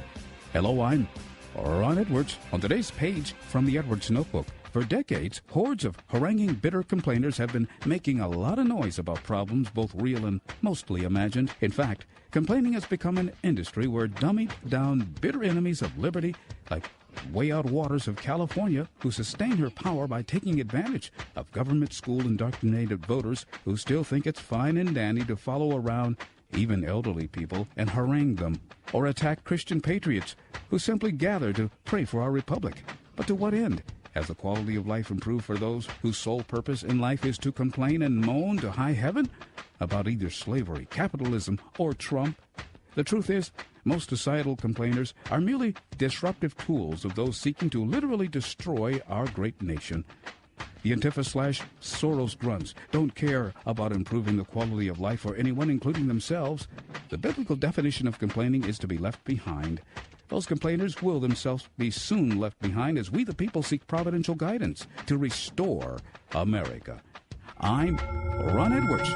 Hello, I'm Ron Edwards. On today's page from the Edwards Notebook, for decades, hordes of haranguing bitter complainers have been making a lot of noise about problems both real and mostly imagined. In fact, complaining has become an industry where dummied-down bitter enemies of liberty, like Way Out Waters of California, who sustain her power by taking advantage of government school-indoctrinated voters who still think it's fine and dandy to follow around even elderly people and harangue them, or attack Christian patriots who simply gather to pray for our republic. But to what end? Has the quality of life improved for those whose sole purpose in life is to complain and moan to high heaven about either slavery, capitalism, or Trump? The truth is, most societal complainers are merely disruptive tools of those seeking to literally destroy our great nation. The Antifa/Soros grunts don't care about improving the quality of life for anyone, including themselves. The biblical definition of complaining is to be left behind. Those complainers will themselves be soon left behind as we the people seek providential guidance to restore America. I'm Ron Edwards.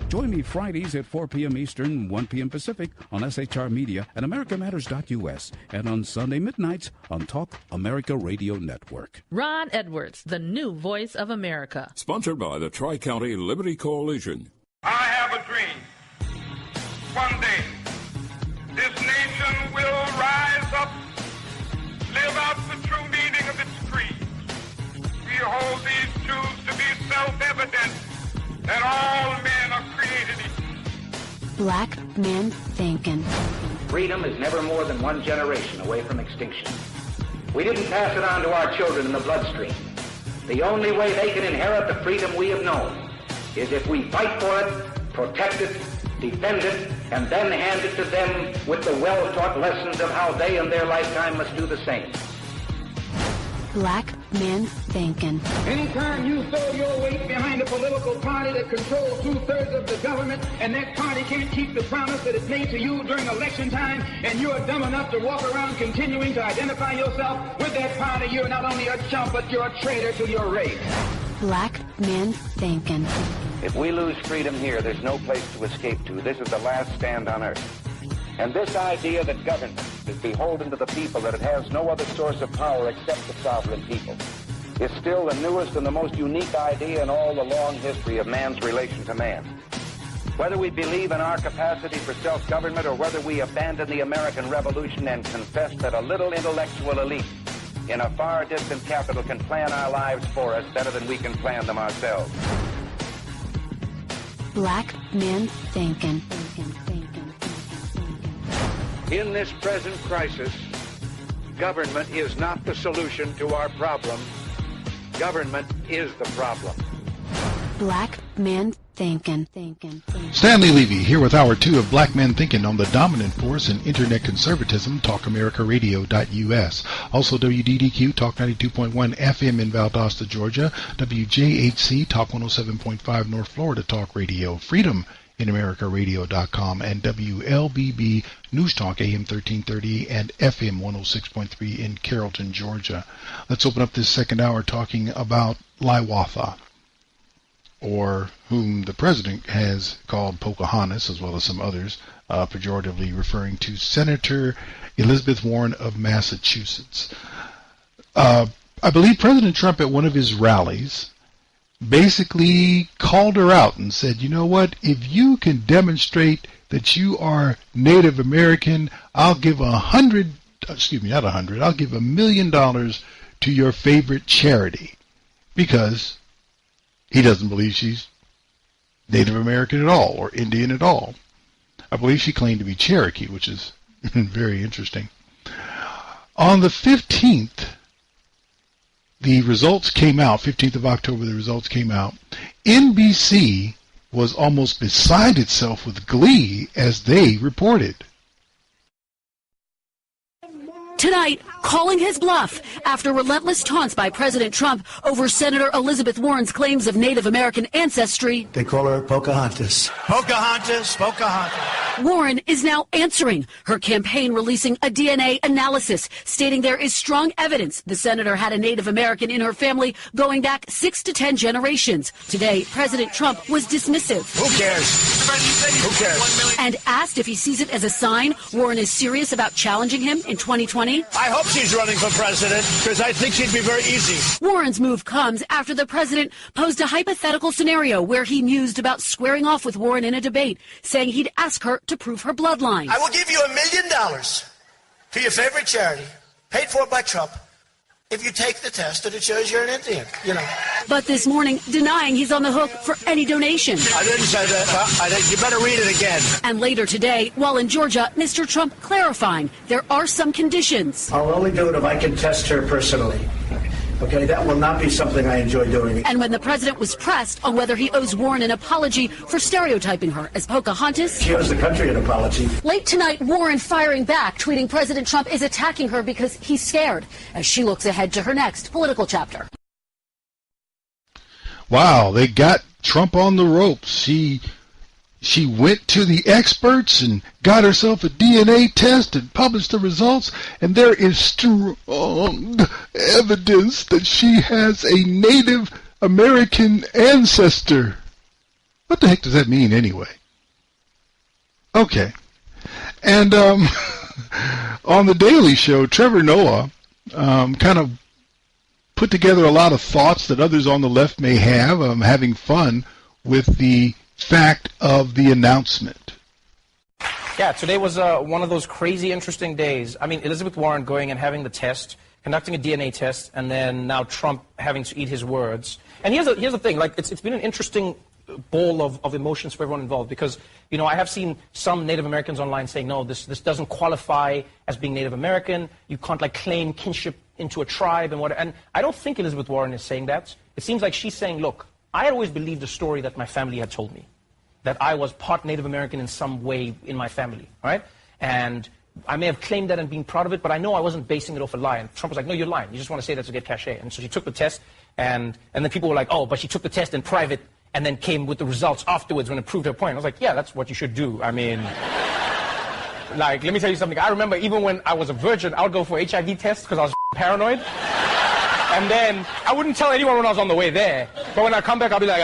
Join me Fridays at 4 p.m. Eastern, 1 p.m. Pacific on SHR Media and AmericaMatters.us, and on Sunday midnights on Talk America Radio Network. Ron Edwards, the new voice of America. Sponsored by the Tri-County Liberty Coalition. I have a dream. One day, this nation will rise up, live out the true meaning of its creed. We hold these truths to be self-evident, that all men are created equal. Black Man Thinkin. Freedom is never more than one generation away from extinction. We didn't pass it on to our children in the bloodstream. The only way they can inherit the freedom we have known is if we fight for it, protect it, defend it, and then hand it to them with the well-taught lessons of how they in their lifetime must do the same. Black Men Thinkin. Anytime you throw your weight behind a political party that controls 2/3 of the government, and that party can't keep the promise that it made to you during election time, and you're dumb enough to walk around continuing to identify yourself with that party, you're not only a chump, but you're a traitor to your race. Black Men Thinkin. If we lose freedom here, there's no place to escape to. This is the last stand on earth. And this idea that government is beholden to the people, that it has no other source of power except the sovereign people, is still the newest and the most unique idea in all the long history of man's relation to man. Whether we believe in our capacity for self-government or whether we abandon the American Revolution and confess that a little intellectual elite in a far distant capital can plan our lives for us better than we can plan them ourselves. Black Men Thinkin. In this present crisis, government is not the solution to our problem. Government is the problem. Black Men Thinkin. Stanley Levy here with Hour 2 of Black Men Thinking on the dominant force in Internet conservatism, TalkAmericaRadio.us. Also WDDQ, Talk 92.1 FM in Valdosta, Georgia. WJHC, Talk 107.5 North Florida Talk Radio. Freedom in AmericaRadio.com, and WLBB News Talk AM 1330 and FM 106.3 in Carrollton, Georgia. Let's open up this second hour talking about Lie-watha, or whom the president has called Pocahontas, as well as some others, pejoratively referring to Senator Elizabeth Warren of Massachusetts. I believe President Trump at one of his rallies basically called her out and said, you know what, if you can demonstrate that you are Native American, I'll give I'll give $1 million to your favorite charity, because he doesn't believe she's Native American at all or Indian at all. I believe she claimed to be Cherokee, which is very interesting. On the 15th, the results came out, 15th of October, the results came out. NBC was almost beside itself with glee as they reported. Tonight, calling his bluff after relentless taunts by President Trump over Senator Elizabeth Warren's claims of Native American ancestry. They call her Pocahontas. Pocahontas. Warren is now answering, her campaign releasing a DNA analysis stating there is strong evidence the senator had a Native American in her family going back 6 to 10 generations. Today, President Trump was dismissive. Who cares? Who cares? And asked if he sees it as a sign Warren is serious about challenging him in 2020. I hope she's running for president, because I think she'd be very easy. Warren's move comes after the president posed a hypothetical scenario where he mused about squaring off with Warren in a debate, saying he'd ask her to prove her bloodline. I will give you $1 million to your favorite charity, paid for by Trump, if you take the test that it shows you're an Indian, you know. But this morning, denying he's on the hook for any donation. I didn't say that. I think you better read it again. And later today, while in Georgia, Mr. Trump clarifying there are some conditions. I'll only do it if I can test her personally. Okay, that will not be something I enjoy doing. And when the president was pressed on whether he owes Warren an apology for stereotyping her as Pocahontas, she owes the country an apology. Late tonight, Warren firing back, tweeting President Trump is attacking her because he's scared, as she looks ahead to her next political chapter. Wow, they got Trump on the ropes. She went to the experts and got herself a DNA test and published the results, and there is strong evidence that she has a Native American ancestor. What the heck does that mean anyway? Okay. And on the Daily Show, Trevor Noah kind of put together a lot of thoughts that others on the left may have, having fun with the fact of the announcement. Yeah, today was one of those crazy interesting days. I mean, Elizabeth Warren going and having the test, conducting a DNA test, and then now Trump having to eat his words. And here's the thing, like it's been an interesting ball of emotions for everyone involved, because, you know, I have seen some Native Americans online saying, no, this doesn't qualify as being Native American. You can't like claim kinship into a tribe and whatever. And I don't think Elizabeth Warren is saying that. It seems like she's saying, look, I had always believed the story that my family had told me, that I was part Native American in some way in my family, right? And I may have claimed that and been proud of it, but I know I wasn't basing it off a lie. And Trump was like, no, you're lying. You just want to say that to get cachet. And so she took the test, and then people were like, oh, but she took the test in private and then came with the results afterwards when it proved her point. I was like, yeah, that's what you should do. I mean, like, let me tell you something. I remember even when I was a virgin, I would go for HIV tests because I was paranoid. And then I wouldn't tell anyone when I was on the way there. But when I come back, I'll be like,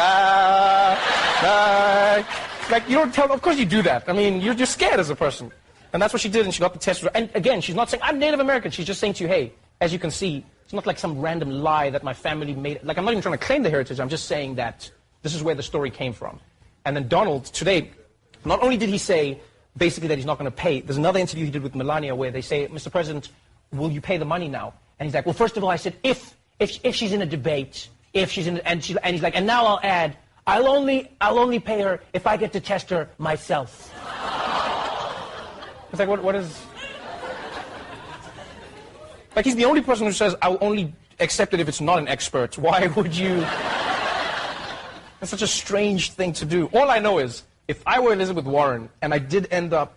like, you don't tell, of course you do that. I mean, you're just scared as a person. And that's what she did, and she got the test. And again, she's not saying, I'm Native American. She's just saying to you, hey, as you can see, it's not like some random lie that my family made. Like, I'm not even trying to claim the heritage. I'm just saying that this is where the story came from. And then Donald, today, not only did he say, basically, that he's not going to pay, there's another interview he did with Melania where they say, Mr. President, will you pay the money now? And he's like, well, first of all, I said, if she's in a debate, if she's in, and he's like, and now I'll add, I'll only pay her if I get to test her myself. It's like, what is... Like, he's the only person who says, I'll only accept it if it's not an expert. Why would you... That's such a strange thing to do. All I know is, if I were Elizabeth Warren, and I did end up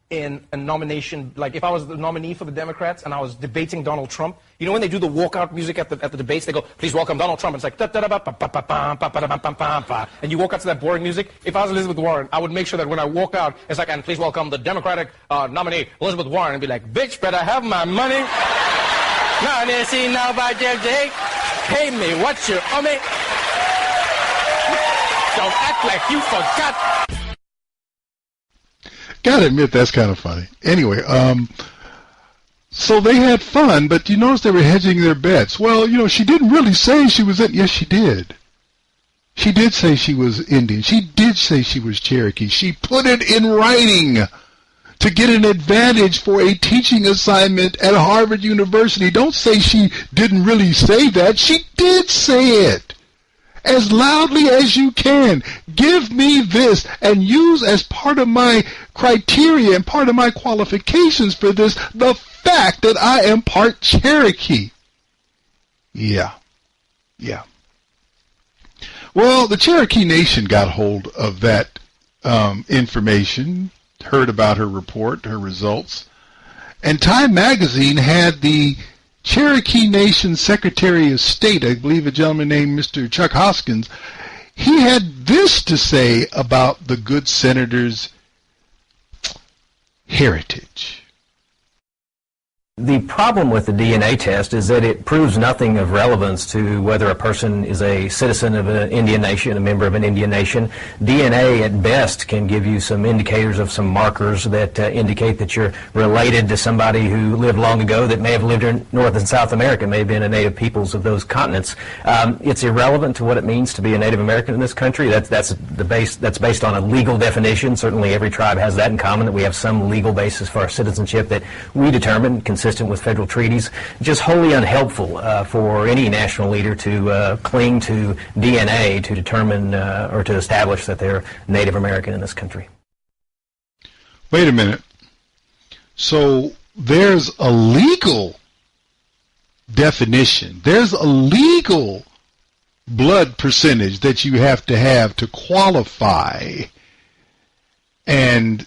in a nomination, like if I was the nominee for the Democrats and I was debating Donald Trump, you know when they do the walkout music at the debates, they go, please welcome Donald Trump, and it's like, and you walk out to that boring music. If I was Elizabeth Warren, I would make sure that when I walk out, it's like, and please welcome the Democratic nominee, Elizabeth Warren, and be like, bitch, better have my money. Now, see, now by Jay, pay me what you owe me. Don't act like you forgot. Gotta admit, that's kind of funny. Anyway, so they had fun, but you notice they were hedging their bets. Well, you know, she didn't really say she was... Yes, she did. She did say she was Indian. She did say she was Cherokee. She put it in writing to get an advantage for a teaching assignment at Harvard University. Don't say she didn't really say that. She did say it. As loudly as you can. Give me this and use as part of my criteria and part of my qualifications for this the fact that I am part Cherokee. Yeah. Well, the Cherokee Nation got hold of that information, heard about her report, her results, and Time Magazine had the Cherokee Nation Secretary of State, I believe a gentleman named Mr. Chuck Hoskins, he had this to say about the good senator's heritage. The problem with the DNA test is that it proves nothing of relevance to whether a person is a citizen of an Indian nation, a member of an Indian nation. DNA at best can give you some indicators of some markers that indicate that you're related to somebody who lived long ago that may have lived in North and South America, may have been a native peoples of those continents. It's irrelevant to what it means to be a Native American in this country. That's based on a legal definition. Certainly every tribe has that in common, that we have some legal basis for our citizenship that we determine consistent with federal treaties. Just wholly unhelpful for any national leader to cling to DNA to determine or to establish that they're Native American in this country. Wait a minute. So there's a legal definition. There's a legal blood percentage that you have to qualify. And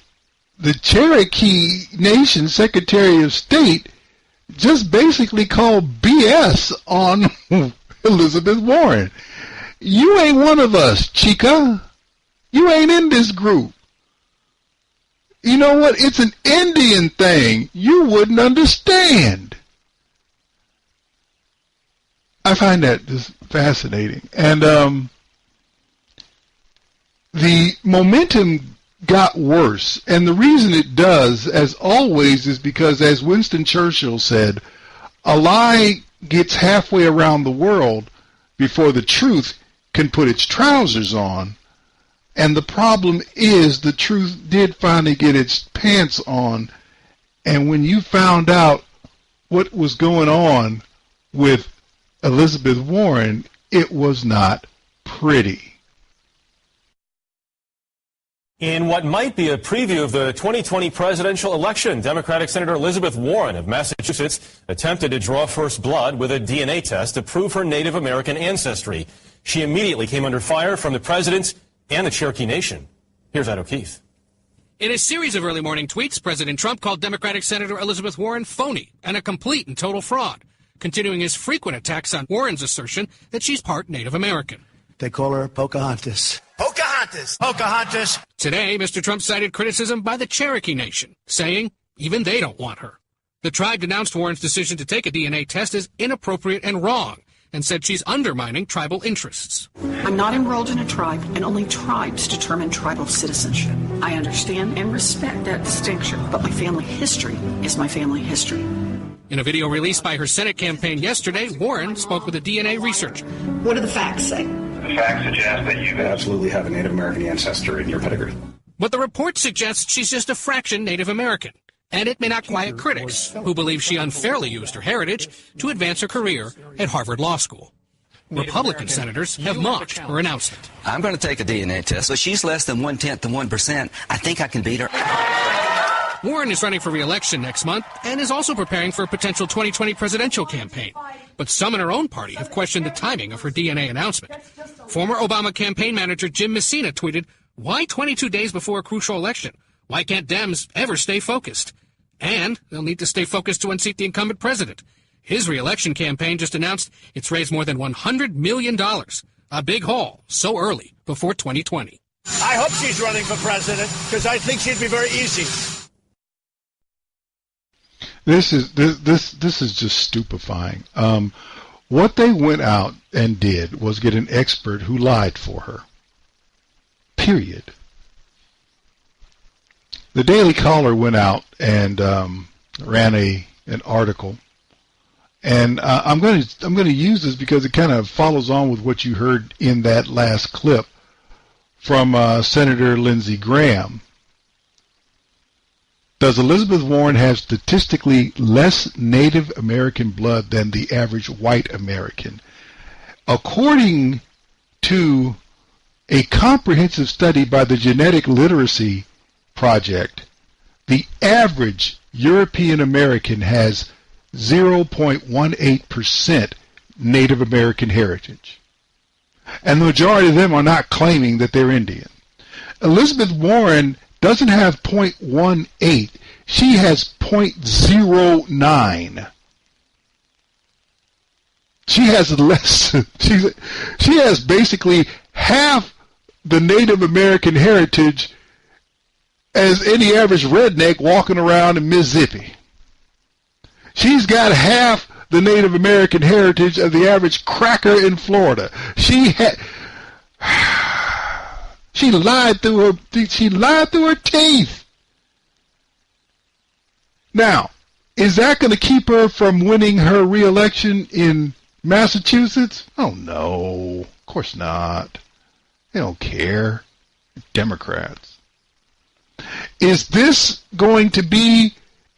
the Cherokee Nation Secretary of State just basically called BS on Elizabeth Warren. You ain't one of us, chica. You ain't in this group. You know what? It's an Indian thing. You wouldn't understand. I find that just fascinating. And the momentum got worse, and the reason it does, as always, is because, as Winston Churchill said, a lie gets halfway around the world before the truth can put its trousers on. And the problem is the truth did finally get its pants on, and when you found out what was going on with Elizabeth Warren, it was not pretty. In what might be a preview of the 2020 presidential election, Democratic Senator Elizabeth Warren of Massachusetts attempted to draw first blood with a DNA test to prove her Native American ancestry. She immediately came under fire from the president and the Cherokee Nation. Here's Ed O'Keefe. In a series of early morning tweets, President Trump called Democratic Senator Elizabeth Warren phony and a complete and total fraud, continuing his frequent attacks on Warren's assertion that she's part Native American. They call her Pocahontas. Pocahontas! Pocahontas! Today, Mr. Trump cited criticism by the Cherokee Nation, saying even they don't want her. The tribe denounced Warren's decision to take a DNA test as inappropriate and wrong, and said she's undermining tribal interests. I'm not enrolled in a tribe, and only tribes determine tribal citizenship. I understand and respect that distinction, but my family history is my family history. In a video released by her Senate campaign yesterday, Warren spoke with a DNA researcher. What do the facts say? The facts suggest that you absolutely have a Native American ancestor in your pedigree. But the report suggests she's just a fraction Native American. And it may not quiet critics who believe she unfairly used her heritage to advance her career at Harvard Law School. Republican senators have mocked her announcement. I'm going to take a DNA test. So she's less than 1/10 of 1%. I think I can beat her. Warren is running for re-election next month and is also preparing for a potential 2020 presidential campaign. But some in her own party have questioned the timing of her DNA announcement. Former Obama campaign manager Jim Messina tweeted, "Why 22 days before a crucial election? Why can't Dems ever stay focused? And they'll need to stay focused to unseat the incumbent president. His re-election campaign just announced it's raised more than $100 million. A big haul so early before 2020. I hope she's running for president because I think she'd be very easy. This is just stupefying. What they went out and did was get an expert who lied for her. Period. The Daily Caller went out and ran an article, and I'm going to use this because it kind of follows on with what you heard in that last clip from Senator Lindsey Graham. Does Elizabeth Warren have statistically less Native American blood than the average white American? According to a comprehensive study by the Genetic Literacy Project, the average European American has 0.18% Native American heritage. And the majority of them are not claiming that they're Indian. Elizabeth Warren doesn't have 0.18. She has 0.09. She has less. She has basically half the Native American heritage as any average redneck walking around in Mississippi. She's got half the Native American heritage of the average cracker in Florida. She lied through her teeth. Now, is that going to keep her from winning her re-election in Massachusetts? Oh no, of course not. They don't care. Democrats. Is this going to be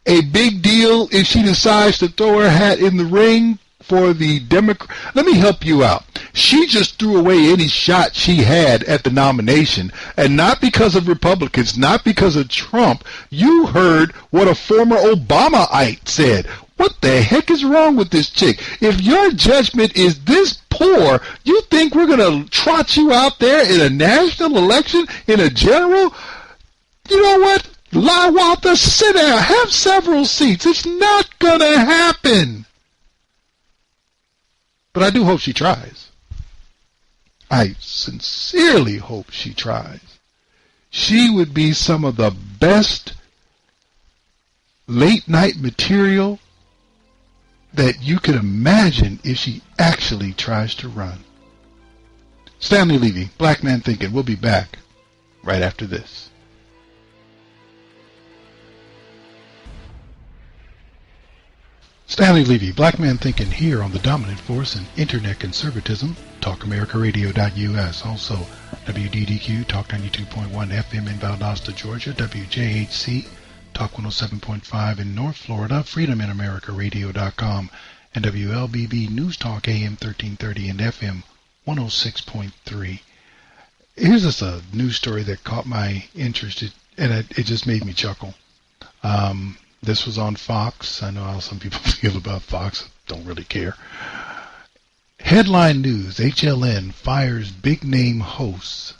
a big deal if she decides to throw her hat in the ring for the Democrat? Let me help you out. She just threw away any shot she had at the nomination, and not because of Republicans, not because of Trump. You heard what a former Obamaite said. What the heck is wrong with this chick? If your judgment is this poor, you think we're going to trot you out there in a national election, in a general? You know what? Lie-watha, sit down. Have several seats. It's not going to happen. But I do hope she tries. I sincerely hope she tries. She would be some of the best late-night material that you could imagine if she actually tries to run. Stanley Levy, Black Man Thinkin'. We'll be back right after this. Stanley Levy, Black Man Thinking, here on the dominant force in internet conservatism, TalkAmericaRadio.us. Also, WDDQ, Talk 92.1 FM in Valdosta, Georgia, WJHC, Talk 107.5 in North Florida, FreedomInAmericaRadio.com, and WLBB News Talk AM 1330 and FM 106.3. Here's just a news story that caught my interest, and it just made me chuckle. This was on Fox. I know how some people feel about Fox. Don't really care. Headline news, HLN fires big-name hosts,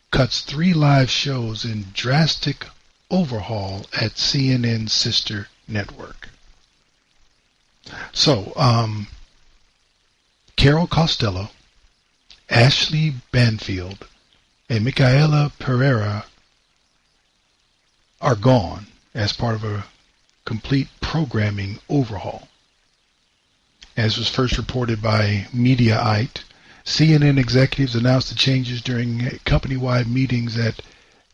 cuts 3 live shows in drastic overhaul at CNN's sister network. So, Carol Costello, Ashley Banfield, and Micaela Pereira are gone as part of a complete programming overhaul. As was first reported by Mediaite, CNN executives announced the changes during company-wide meetings at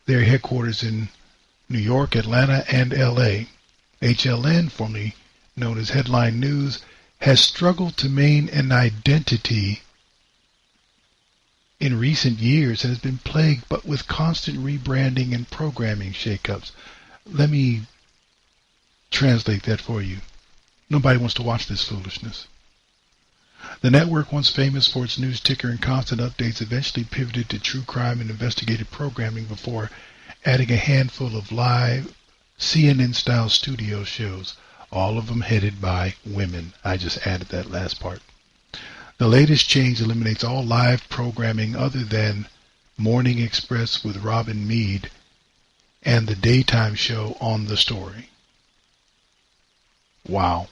their headquarters in New York, Atlanta, and LA. HLN, formerly known as Headline News, has struggled to maintain an identity in recent years and has been plagued but with constant rebranding and programming shakeups. Let me translate that for you. Nobody wants to watch this foolishness. The network, once famous for its news ticker and constant updates, eventually pivoted to true crime and investigative programming before adding a handful of live CNN-style studio shows, all of them headed by women. I just added that last part. The latest change eliminates all live programming other than Morning Express with Robin Meade and the daytime show On the Story. Wow.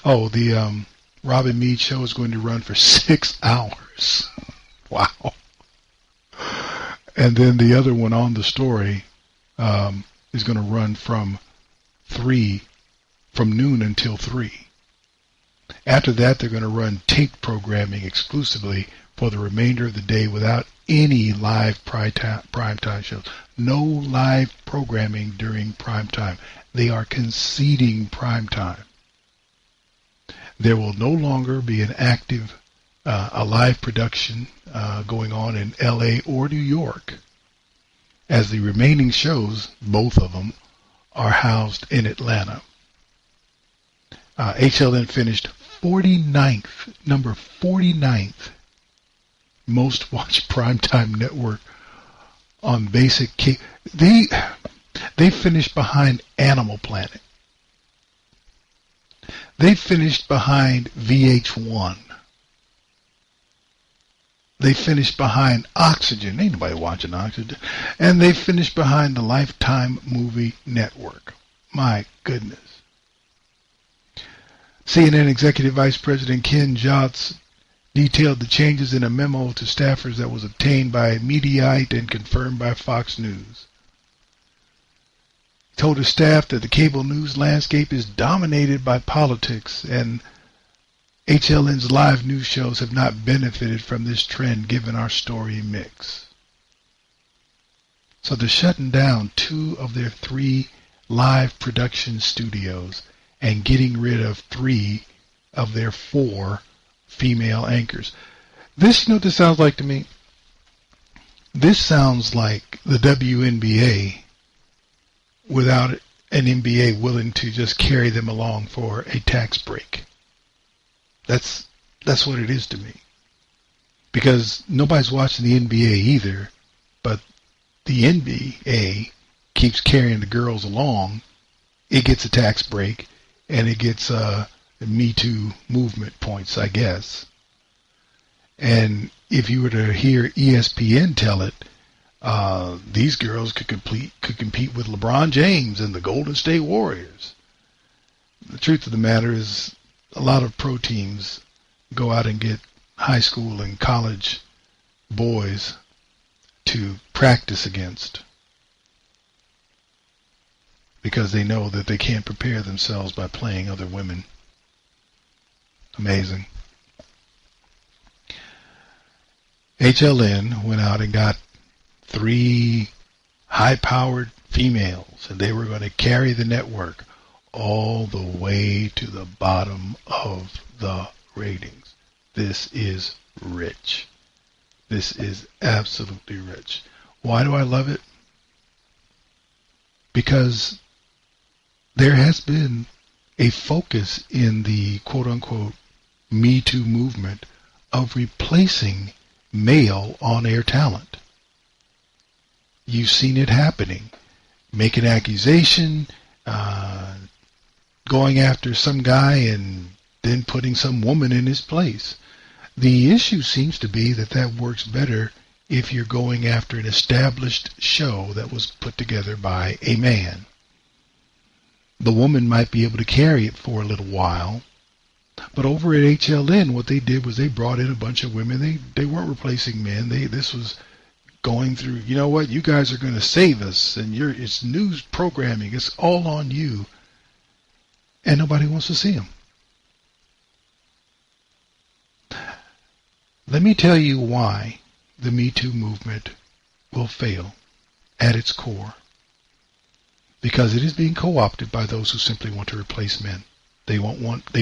Oh, the Robin Meade show is going to run for 6 hours. Wow. And then the other one, On the Story, is going to run from noon until 3. After that, they're going to run tape programming exclusively for the remainder of the day without any live primetime shows. No live programming during prime time. They are conceding prime time. There will no longer be an active, a live production going on in LA or New York, as the remaining shows, both of them, are housed in Atlanta. HLN finished 49th, number 49th most watched primetime network on basic cable. They finished behind Animal Planet. They finished behind VH1. They finished behind Oxygen. Ain't nobody watching Oxygen. And they finished behind the Lifetime Movie Network. My goodness. CNN Executive Vice President Ken Jotz detailed the changes in a memo to staffers that was obtained by Mediaite and confirmed by Fox News. He told his staff that the cable news landscape is dominated by politics, and HLN's live news shows have not benefited from this trend given our story mix. So they're shutting down 2 of their 3 live production studios and getting rid of 3 of their 4 female anchors. This, you know what this sounds like to me? This sounds like the WNBA without an NBA willing to just carry them along for a tax break. That's what it is to me. Because nobody's watching the NBA either, but the NBA keeps carrying the girls along. It gets a tax break, and it gets Me Too movement points, I guess. And if you were to hear ESPN tell it, these girls could compete with LeBron James and the Golden State Warriors. The truth of the matter is, a lot of pro teams go out and get high school and college boys to practice against because they know that they can't prepare themselves by playing other women. Amazing. HLN went out and got 3 high-powered females, and they were going to carry the network all the way to the bottom of the ratings. This is rich. This is absolutely rich. Why do I love it? Because there has been a focus in the quote-unquote Me Too movement of replacing male on-air talent. You've seen it happening. Make an accusation, going after some guy and then putting some woman in his place. The issue seems to be that works better if you're going after an established show that was put together by a man. The woman might be able to carry it for a little while, but over at HLN, what they did was they brought in a bunch of women. They weren't replacing men. This was going through, you know what, you guys are going to save us, and it's news programming. It's all on you. And nobody wants to see them. Let me tell you why the Me Too movement will fail at its core. Because it is being co-opted by those who simply want to replace men. They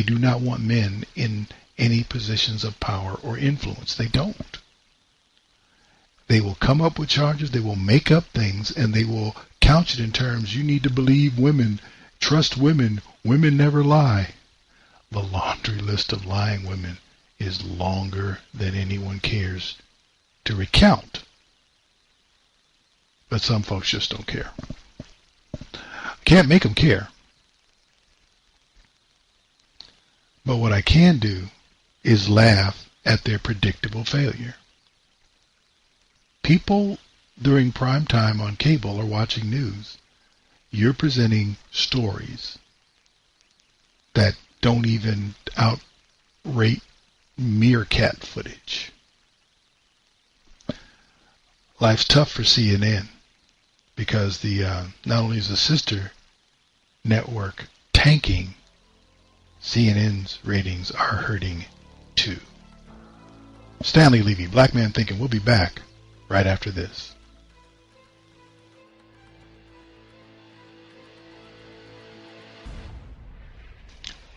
do not want men in any positions of power or influence. They don't. They will come up with charges, they will make up things, and they will couch it in terms, you need to believe women, trust women, women never lie. The laundry list of lying women is longer than anyone cares to recount. But some folks just don't care. Can't make them care. But what I can do is laugh at their predictable failure. People during prime time on cable are watching news. You're presenting stories that don't even outrate meerkat footage. Life's tough for CNN because the not only is the sister network tanking, CNN's ratings are hurting too. Stanley, Levy, Black Man Thinking. We'll be back right after this.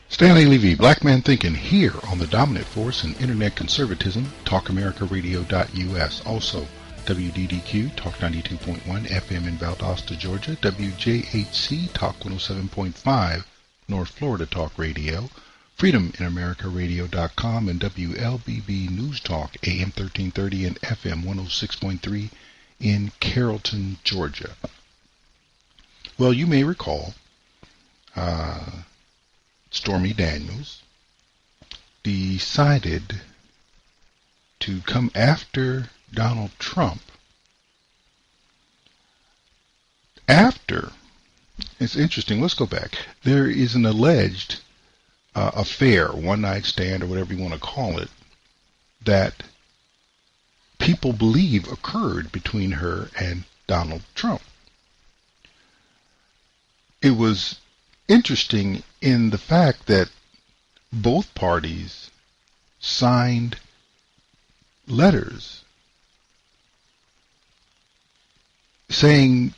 Stanley Levy, Black Man Thinking, here on the dominant force in internet conservatism, TalkAmericaRadio.us. Also, WDDQ, Talk 92.1 FM in Valdosta, Georgia, WJHC, Talk 107.5, North Florida Talk Radio, FreedomInAmericaRadio.com, and WLBB News Talk, AM 1330 and FM 106.3 in Carrollton, Georgia. Well, you may recall Stormy Daniels decided to come after Donald Trump after, it's interesting, let's go back. There is an alleged affair, one-night stand, or whatever you want to call it, that people believe occurred between her and Donald Trump. It was interesting in the fact that both parties signed letters saying,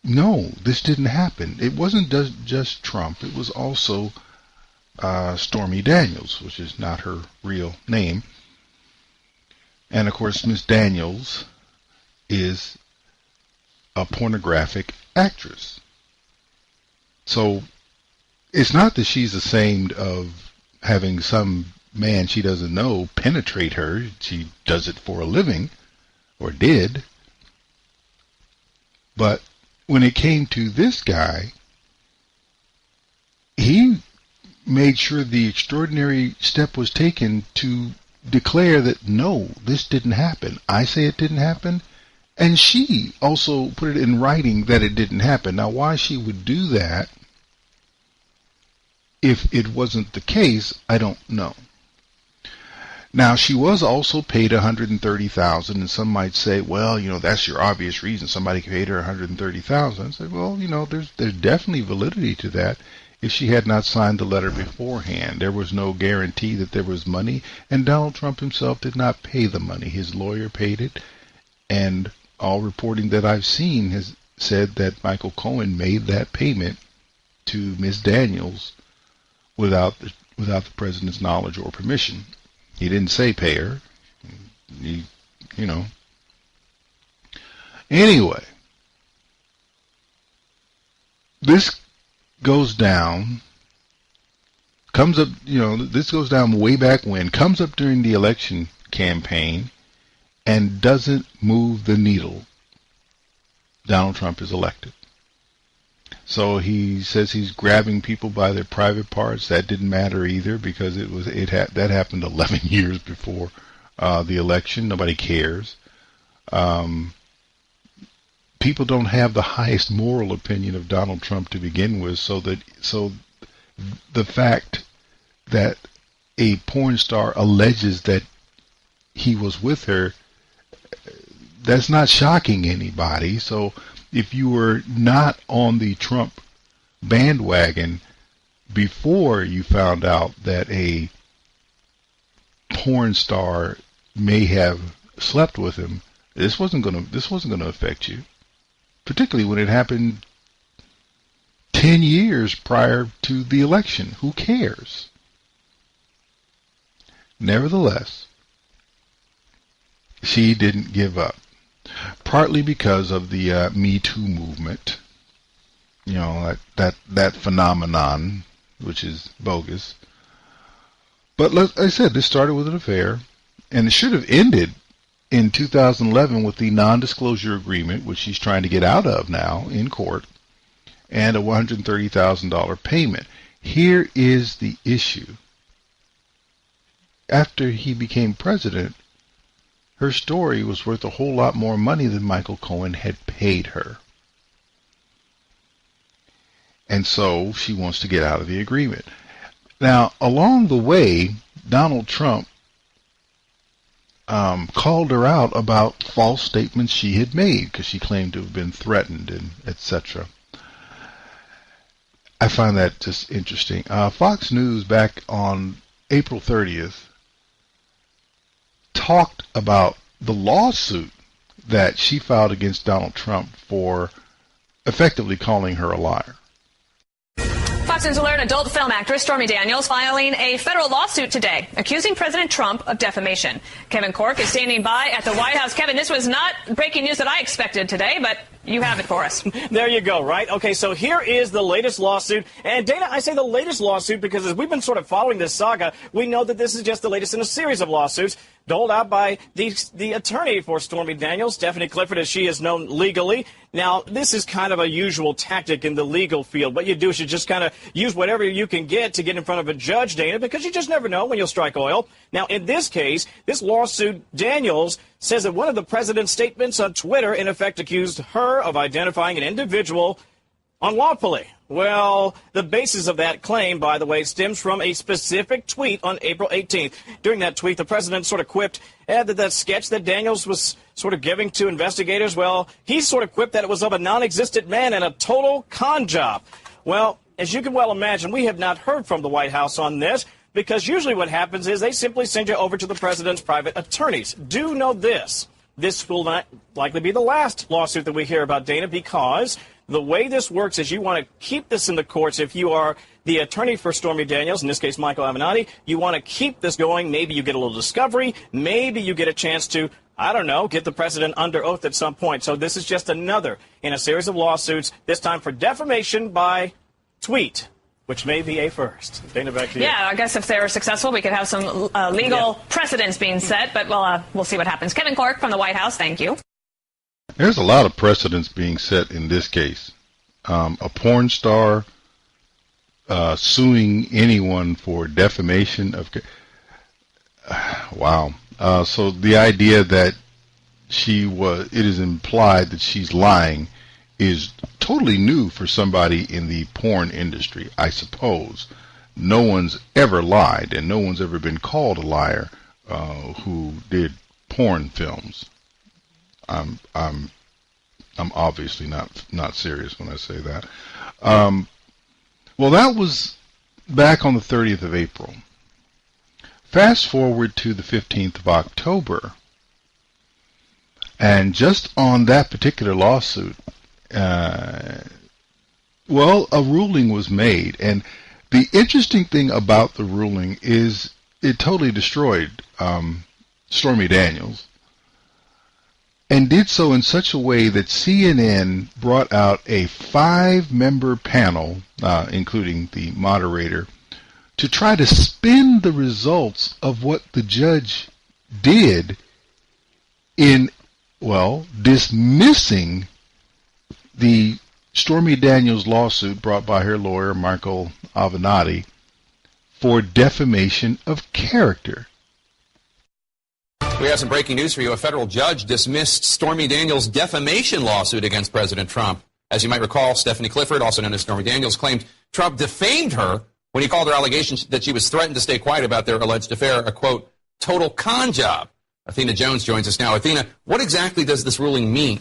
no, this didn't happen. It wasn't just Trump. It was also Stormy Daniels, which is not her real name. And, of course, Miss Daniels is a pornographic actress. So it's not that she's ashamed of having some man she doesn't know penetrate her. She does it for a living, or did. But when it came to this guy, he made sure the extraordinary step was taken to declare that, no, this didn't happen. I say it didn't happen. And she also put it in writing that it didn't happen. Now, why she would do that, if it wasn't the case, I don't know. Now, she was also paid $130,000, and some might say, well, you know, that's your obvious reason. Somebody paid her $130,000. I said, well, you know, there's definitely validity to that. If she had not signed the letter beforehand, there was no guarantee that there was money, and Donald Trump himself did not pay the money. His lawyer paid it, and all reporting that I've seen has said that Michael Cohen made that payment to Ms. Daniels without the president's knowledge or permission. He didn't say pay her. You know. Anyway, this goes down, comes up, you know, this goes down way back when, comes up during the election campaign, and doesn't move the needle. Donald Trump is elected. So he says he's grabbing people by their private parts. That didn't matter either, because that happened 11 years before the election. Nobody cares. People don't have the highest moral opinion of Donald Trump to begin with, so the fact that a porn star alleges that he was with her, that's not shocking anybody. So if you were not on the Trump bandwagon before you found out that a porn star may have slept with him, this wasn't going to affect you, particularly when it happened 10 years prior to the election. Who cares? Nevertheless, she didn't give up, partly because of the Me Too movement. You know, that phenomenon, which is bogus. But like I said, this started with an affair, and it should have ended in 2011 with the non-disclosure agreement, which she's trying to get out of now in court, and a $130,000 payment. Here is the issue. After he became president, her story was worth a whole lot more money than Michael Cohen had paid her. And so she wants to get out of the agreement. Now, along the way, Donald Trump called her out about false statements she had made because she claimed to have been threatened and etc. I find that just interesting. Fox News back on April 30th talked about the lawsuit that she filed against Donald Trump for effectively calling her a liar. Fox News alert, adult film actress Stormy Daniels filing a federal lawsuit today accusing President Trump of defamation. Kevin Corke is standing by at the White House. Kevin, this was not breaking news that I expected today, but you have it for us. There you go, right? Okay, so here is the latest lawsuit. And Dana, I say the latest lawsuit because as we've been sort of following this saga, we know that this is just the latest in a series of lawsuits doled out by the attorney for Stormy Daniels, Stephanie Clifford, as she is known legally. Now, this is kind of a usual tactic in the legal field. What you do is you just kind of use whatever you can get in front of a judge, Dana, because you just never know when you'll strike oil. Now, in this case, this lawsuit, Daniels says that one of the president's statements on Twitter, in effect, accused her of identifying an individual unlawfully. Well, the basis of that claim, by the way, stems from a specific tweet on April 18th. During that tweet, the president sort of quipped that sketch that Daniels was sort of giving to investigators, well, he sort of quipped that it was of a non-existent man and a total con job. Well, as you can well imagine, we have not heard from the White House on this, because usually what happens is they simply send you over to the president's private attorneys. Do know this. This will not likely be the last lawsuit that we hear about, Dana, because the way this works is you want to keep this in the courts. If you are the attorney for Stormy Daniels, in this case Michael Avenatti, you want to keep this going. Maybe you get a little discovery. Maybe you get a chance to, I don't know, get the president under oath at some point. So this is just another in a series of lawsuits, this time for defamation by tweet, which may be a first. Dana, back to you. Yeah, I guess if they were successful, we could have some legal precedents being set, but we'll see what happens. Kevin Corke from the White House, thank you. There's a lot of precedents being set in this case. A porn star suing anyone for defamation of... Wow. So the idea that it is implied that she's lying is totally new for somebody in the porn industry, I suppose. No one's ever lied, and no one's ever been called a liar who did porn films. I'm obviously not serious when I say that. Well, that was back on the 30th of April. Fast forward to the 15th of October, and just on that particular lawsuit, a ruling was made, and the interesting thing about the ruling is it totally destroyed Stormy Daniels, and did so in such a way that CNN brought out a 5-member panel, including the moderator, to try to spin the results of what the judge did in, dismissing the Stormy Daniels lawsuit brought by her lawyer, Michael Avenatti, for defamation of character. We have some breaking news for you. A federal judge dismissed Stormy Daniels' defamation lawsuit against President Trump. As you might recall, Stephanie Clifford, also known as Stormy Daniels, claimed Trump defamed her when he called her allegations that she was threatened to stay quiet about their alleged affair a, quote, total con job. Athena Jones joins us now. Athena, what exactly does this ruling mean?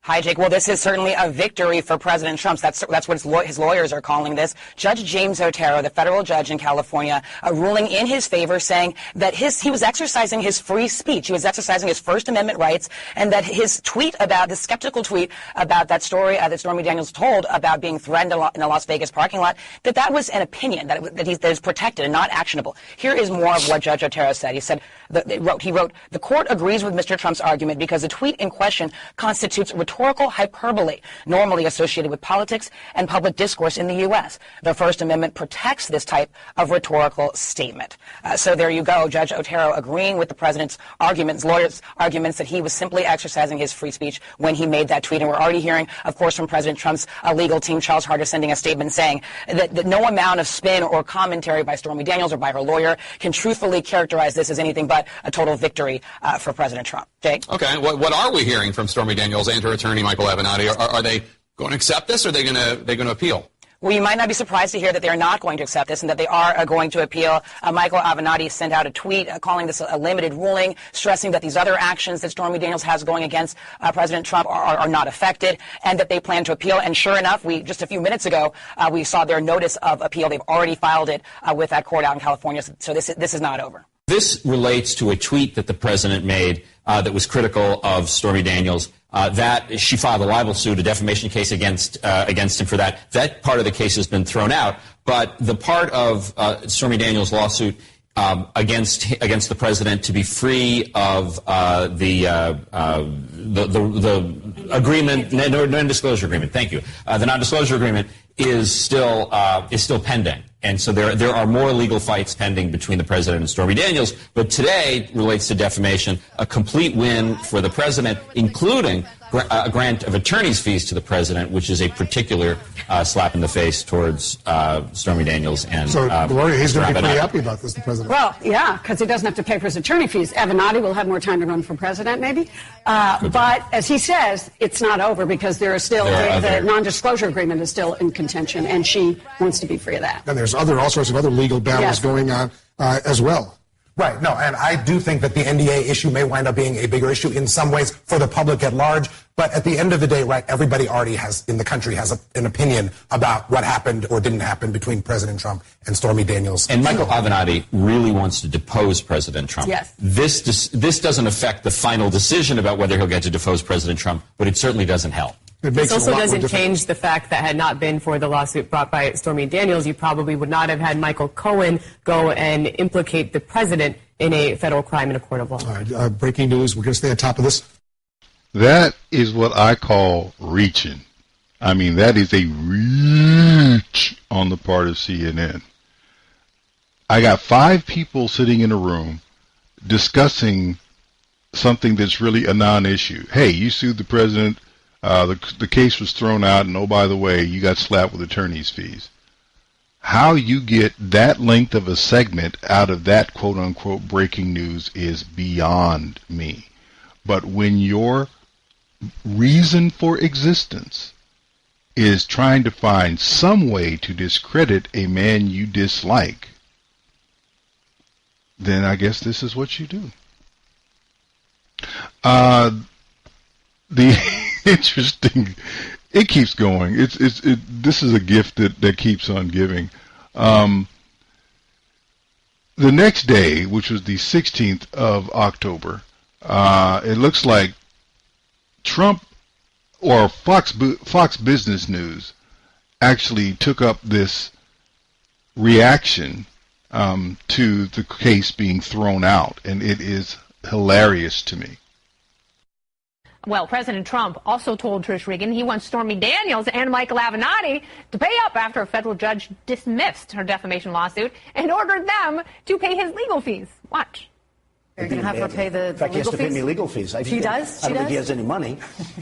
Hi, Jake. Well, this is certainly a victory for President Trump. That's what his lawyers are calling this. Judge James Otero, the federal judge in California, ruling in his favor, saying that he was exercising his free speech. He was exercising his First Amendment rights, and that his tweet about the skeptical tweet about that story that Stormy Daniels told about being threatened in a Las Vegas parking lot, that was an opinion that is protected and not actionable. Here is more of what Judge Otero said. He said, he wrote, the court agrees with Mr. Trump's argument because the tweet in question constitutes rhetorical hyperbole normally associated with politics and public discourse in the U.S. The First Amendment protects this type of rhetorical statement. So there you go, Judge Otero agreeing with the president's arguments, lawyers' arguments, that he was simply exercising his free speech when he made that tweet. And we're already hearing, of course, from President Trump's legal team, Charles Harder, sending a statement saying that no amount of spin or commentary by Stormy Daniels or by her lawyer can truthfully characterize this as anything but a total victory for President Trump. Jake? Okay. What are we hearing from Stormy Daniels and her attorney, Michael Avenatti? Are they going to accept this, or are they going to appeal? Well, you might not be surprised to hear that they're not going to accept this and that they are going to appeal. Michael Avenatti sent out a tweet calling this a limited ruling, stressing that these other actions that Stormy Daniels has going against President Trump are not affected, and that they plan to appeal. And sure enough, just a few minutes ago, we saw their notice of appeal. They've already filed it with that court out in California. So this is not over. This relates to a tweet that the president made that was critical of Stormy Daniels. That she filed a libel suit, a defamation case against him for that. That part of the case has been thrown out. But the part of Stormy Daniels' lawsuit against the president to be free of the agreement, non-disclosure agreement. Thank you. The non-disclosure agreement is still pending. And so there are more legal fights pending between the president and Stormy Daniels. But today relates to defamation, a complete win for the president, including a grant of attorney's fees to the president, which is a particular slap in the face towards Stormy Daniels. And so, Gloria, he's going to be pretty happy about this, the president. Well, yeah, because he doesn't have to pay for his attorney fees. Avenatti will have more time to run for president, maybe. But as he says, it's not over because there are still the non-disclosure agreement is still in contention, and she wants to be free of that. And there's all sorts of other legal battles going on as well. Right. No, and I do think that the NDA issue may wind up being a bigger issue in some ways for the public at large. But at the end of the day, right, everybody already in the country has an opinion about what happened or didn't happen between President Trump and Stormy Daniels. And Michael Avenatti really wants to depose President Trump. Yes. This doesn't affect the final decision about whether he'll get to depose President Trump, but it certainly doesn't help. This also doesn't change the fact that had not been for the lawsuit brought by Stormy Daniels, you probably would not have had Michael Cohen go and implicate the president in a federal crime in a court of law. All right, breaking news. We're going to stay on top of this. That is what I call reaching. I mean, that is a reach on the part of CNN. I got 5 people sitting in a room discussing something that's really a non-issue. Hey, you sued the president. The case was thrown out, and oh, by the way, you got slapped with attorney's fees. How you get that length of a segment out of that quote-unquote breaking news is beyond me. But when your reason for existence is trying to find some way to discredit a man you dislike, then I guess this is what you do. The interesting, it keeps going. This is a gift that keeps on giving. The next day, which was the 16th of October, it looks like Trump or Fox Business News actually took up this reaction to the case being thrown out, and it is hilarious to me. Well, President Trump also told Trish Regan he wants Stormy Daniels and Michael Avenatti to pay up after a federal judge dismissed her defamation lawsuit and ordered them to pay his legal fees. Watch. You're going to have to pay the legal fees? In fact, he has to pay me legal fees. She does? I don't think he has any money,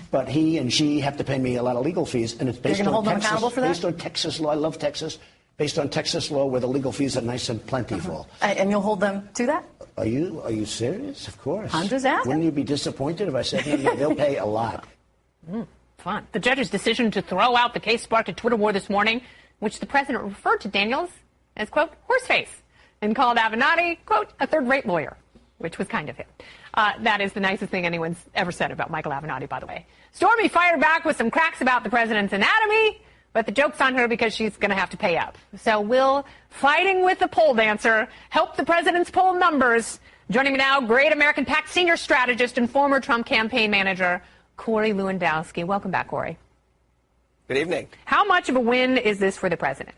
but he and she have to pay me a lot of legal fees, and it's based on Texas law. I love Texas. based on Texas law where the legal fees are nice and plentiful. And you'll hold them to that? Are you serious? Of course. I'm just asking. Wouldn't you be disappointed if I said no? They'll pay a lot. Fun. The judge's decision to throw out the case sparked a Twitter war this morning, which the president referred to Daniels as, quote, horseface, and called Avenatti, quote, a third-rate lawyer, which was kind of him. That is the nicest thing anyone's ever said about Michael Avenatti, by the way. Stormy fired back with some cracks about the president's anatomy, but the joke's on her because she's going to have to pay up. So will fighting with the pole dancer help the president's poll numbers? Joining me now, great American PAC senior strategist and former Trump campaign manager, Corey Lewandowski. Welcome back, Corey. Good evening. How much of a win is this for the president?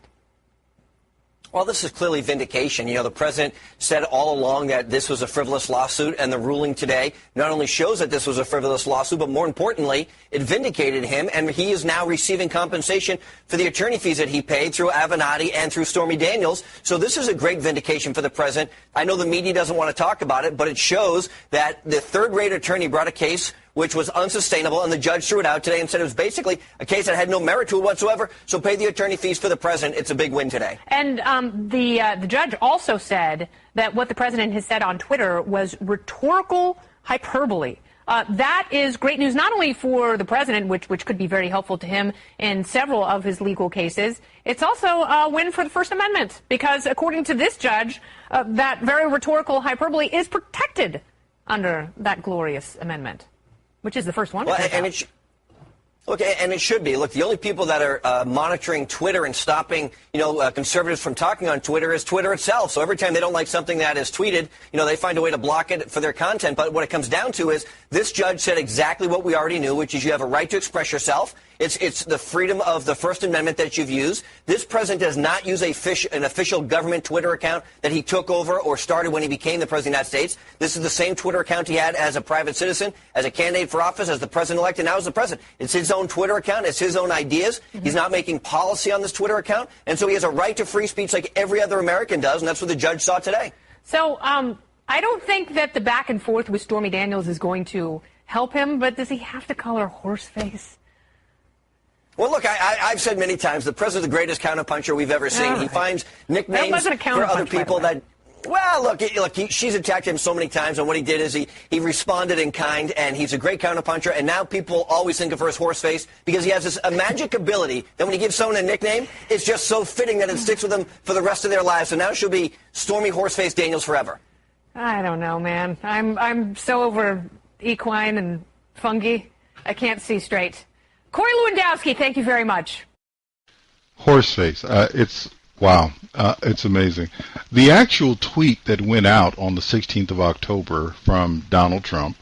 Well, this is clearly vindication. You know, the president said all along that this was a frivolous lawsuit, and the ruling today not only shows that this was a frivolous lawsuit, but more importantly, it vindicated him, and he is now receiving compensation for the attorney fees that he paid through Avenatti and through Stormy Daniels. So this is a great vindication for the president. I know the media doesn't want to talk about it, but it shows that the third-rate attorney brought a case which was unsustainable, and the judge threw it out today and said it was basically a case that had no merit to it whatsoever, so pay the attorney fees for the president. It's a big win today. And the judge also said that what the president has said on Twitter was rhetorical hyperbole. That is great news, not only for the president, which could be very helpful to him in several of his legal cases. It's also a win for the First Amendment, because according to this judge, that very rhetorical hyperbole is protected under that glorious amendment, which is the first one. Well, and it should be. Look, the only people that are monitoring Twitter and stopping, conservatives from talking on Twitter is Twitter itself. So every time they don't like something that is tweeted, they find a way to block it for their content. But what it comes down to is this judge said exactly what we already knew, which is you have a right to express yourself. It's the freedom of the First Amendment that you've used. This president does not use an official government Twitter account that he took over or started when he became the president of the United States. This is the same Twitter account he had as a private citizen, as a candidate for office, as the president-elect, and now as the president. It's his own Twitter account. It's his own ideas. He's not making policy on this Twitter account. And so he has a right to free speech like every other American does, and that's what the judge saw today. So I don't think that the back and forth with Stormy Daniels is going to help him, but does he have to call her horseface? Well, look, I've said many times the president's the greatest counterpuncher we've ever seen. He finds nicknames for other people that. Well, look, she's attacked him so many times, and what he did is he responded in kind, and he's a great counterpuncher, and now people always think of her as horseface because he has a magic ability that when he gives someone a nickname, it's just so fitting that it sticks with them for the rest of their lives. So now she'll be Stormy Horseface Daniels forever. I don't know, man. I'm so over equine and fungi, I can't see straight. Corey Lewandowski, thank you very much. Horseface. It's amazing. The actual tweet that went out on the 16th of October from Donald Trump,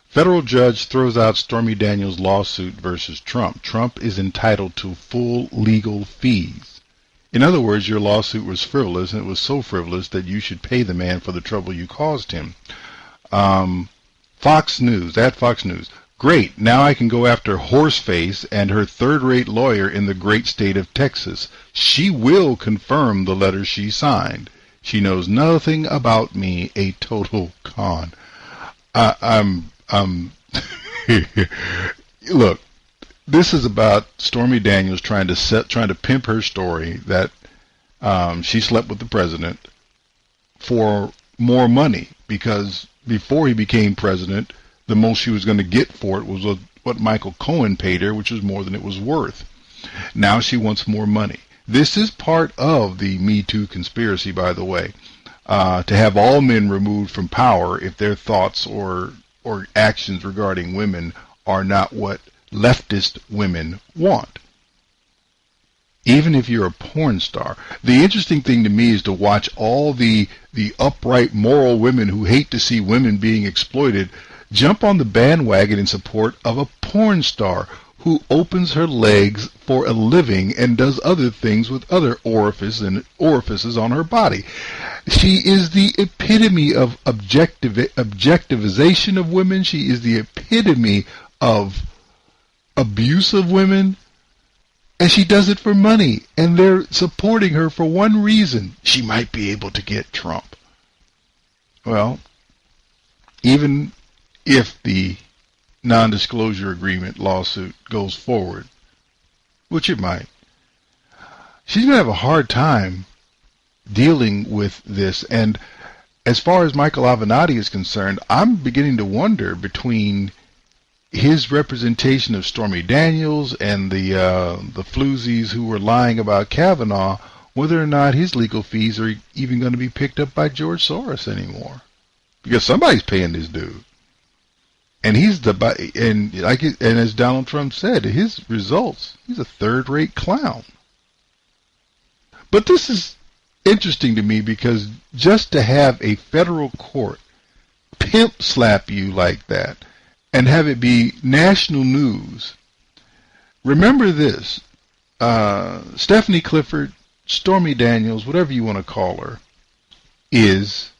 federal judge throws out Stormy Daniels' lawsuit versus Trump. Trump is entitled to full legal fees. In other words, your lawsuit was frivolous, and it was so frivolous that you should pay the man for the trouble you caused him. Fox News. Great, now I can go after Horseface and her third-rate lawyer in the great state of Texas. She will confirm the letter she signed. She knows nothing about me, a total con. Look, this is about Stormy Daniels trying to pimp her story that she slept with the president for more money, because before he became president, the most she was going to get for it was what Michael Cohen paid her, which was more than it was worth. Now she wants more money. This is part of the Me Too conspiracy, by the way, to have all men removed from power if their thoughts or actions regarding women are not what leftist women want. Even if you're a porn star. The interesting thing to me is to watch all the upright moral women who hate to see women being exploited jump on the bandwagon in support of a porn star who opens her legs for a living and does other things with other orifices on her body. She is the epitome of objectivization of women. She is the epitome of abuse of women. And she does it for money. And they're supporting her for one reason. She might be able to get Trump. Well, even if the non-disclosure agreement lawsuit goes forward, which it might, she's going to have a hard time dealing with this. And as far as Michael Avenatti is concerned, I'm beginning to wonder between his representation of Stormy Daniels and the floozies who were lying about Kavanaugh, whether or not his legal fees are even going to be picked up by George Soros anymore, because somebody's paying this dude. And and as Donald Trump said, his results, he's a third-rate clown. But this is interesting to me because just to have a federal court pimp slap you like that and have it be national news. Remember this, Stephanie Clifford, Stormy Daniels, whatever you want to call her, is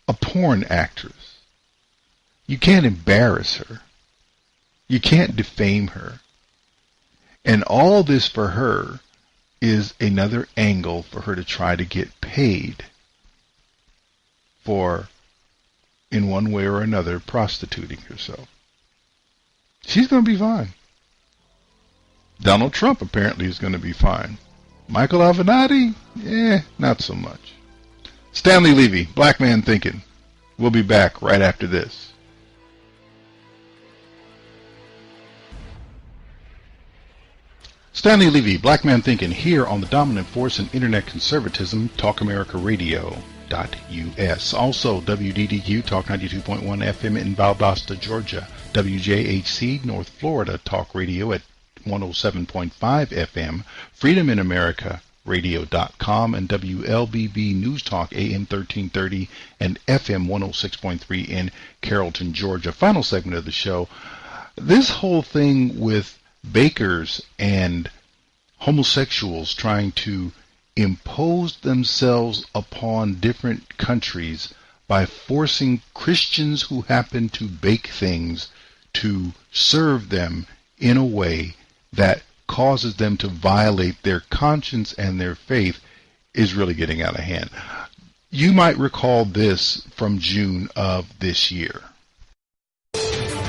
a porn actress. You can't embarrass her. You can't defame her. And all this for her is another angle for her to try to get paid for, in one way or another, prostituting herself. She's going to be fine. Donald Trump apparently is going to be fine. Michael Avenatti? Not so much. Stanley Levy, Black Man Thinkin. We'll be back right after this. Stanley Levy, Black Man Thinkin, here on the dominant force in internet conservatism, TalkAmericaRadio.us. Also, WDDQ, Talk 92.1 FM in Valdosta, Georgia. WJHC, North Florida, Talk Radio at 107.5 FM. Freedom in America Radio.com and WLBB News Talk AM 1330 and FM 106.3 in Carrollton, Georgia. Final segment of the show. This whole thing with bakers and homosexuals trying to impose themselves upon different countries by forcing Christians who happen to bake things to serve them in a way that causes them to violate their conscience and their faith is really getting out of hand. You might recall this from June of this year.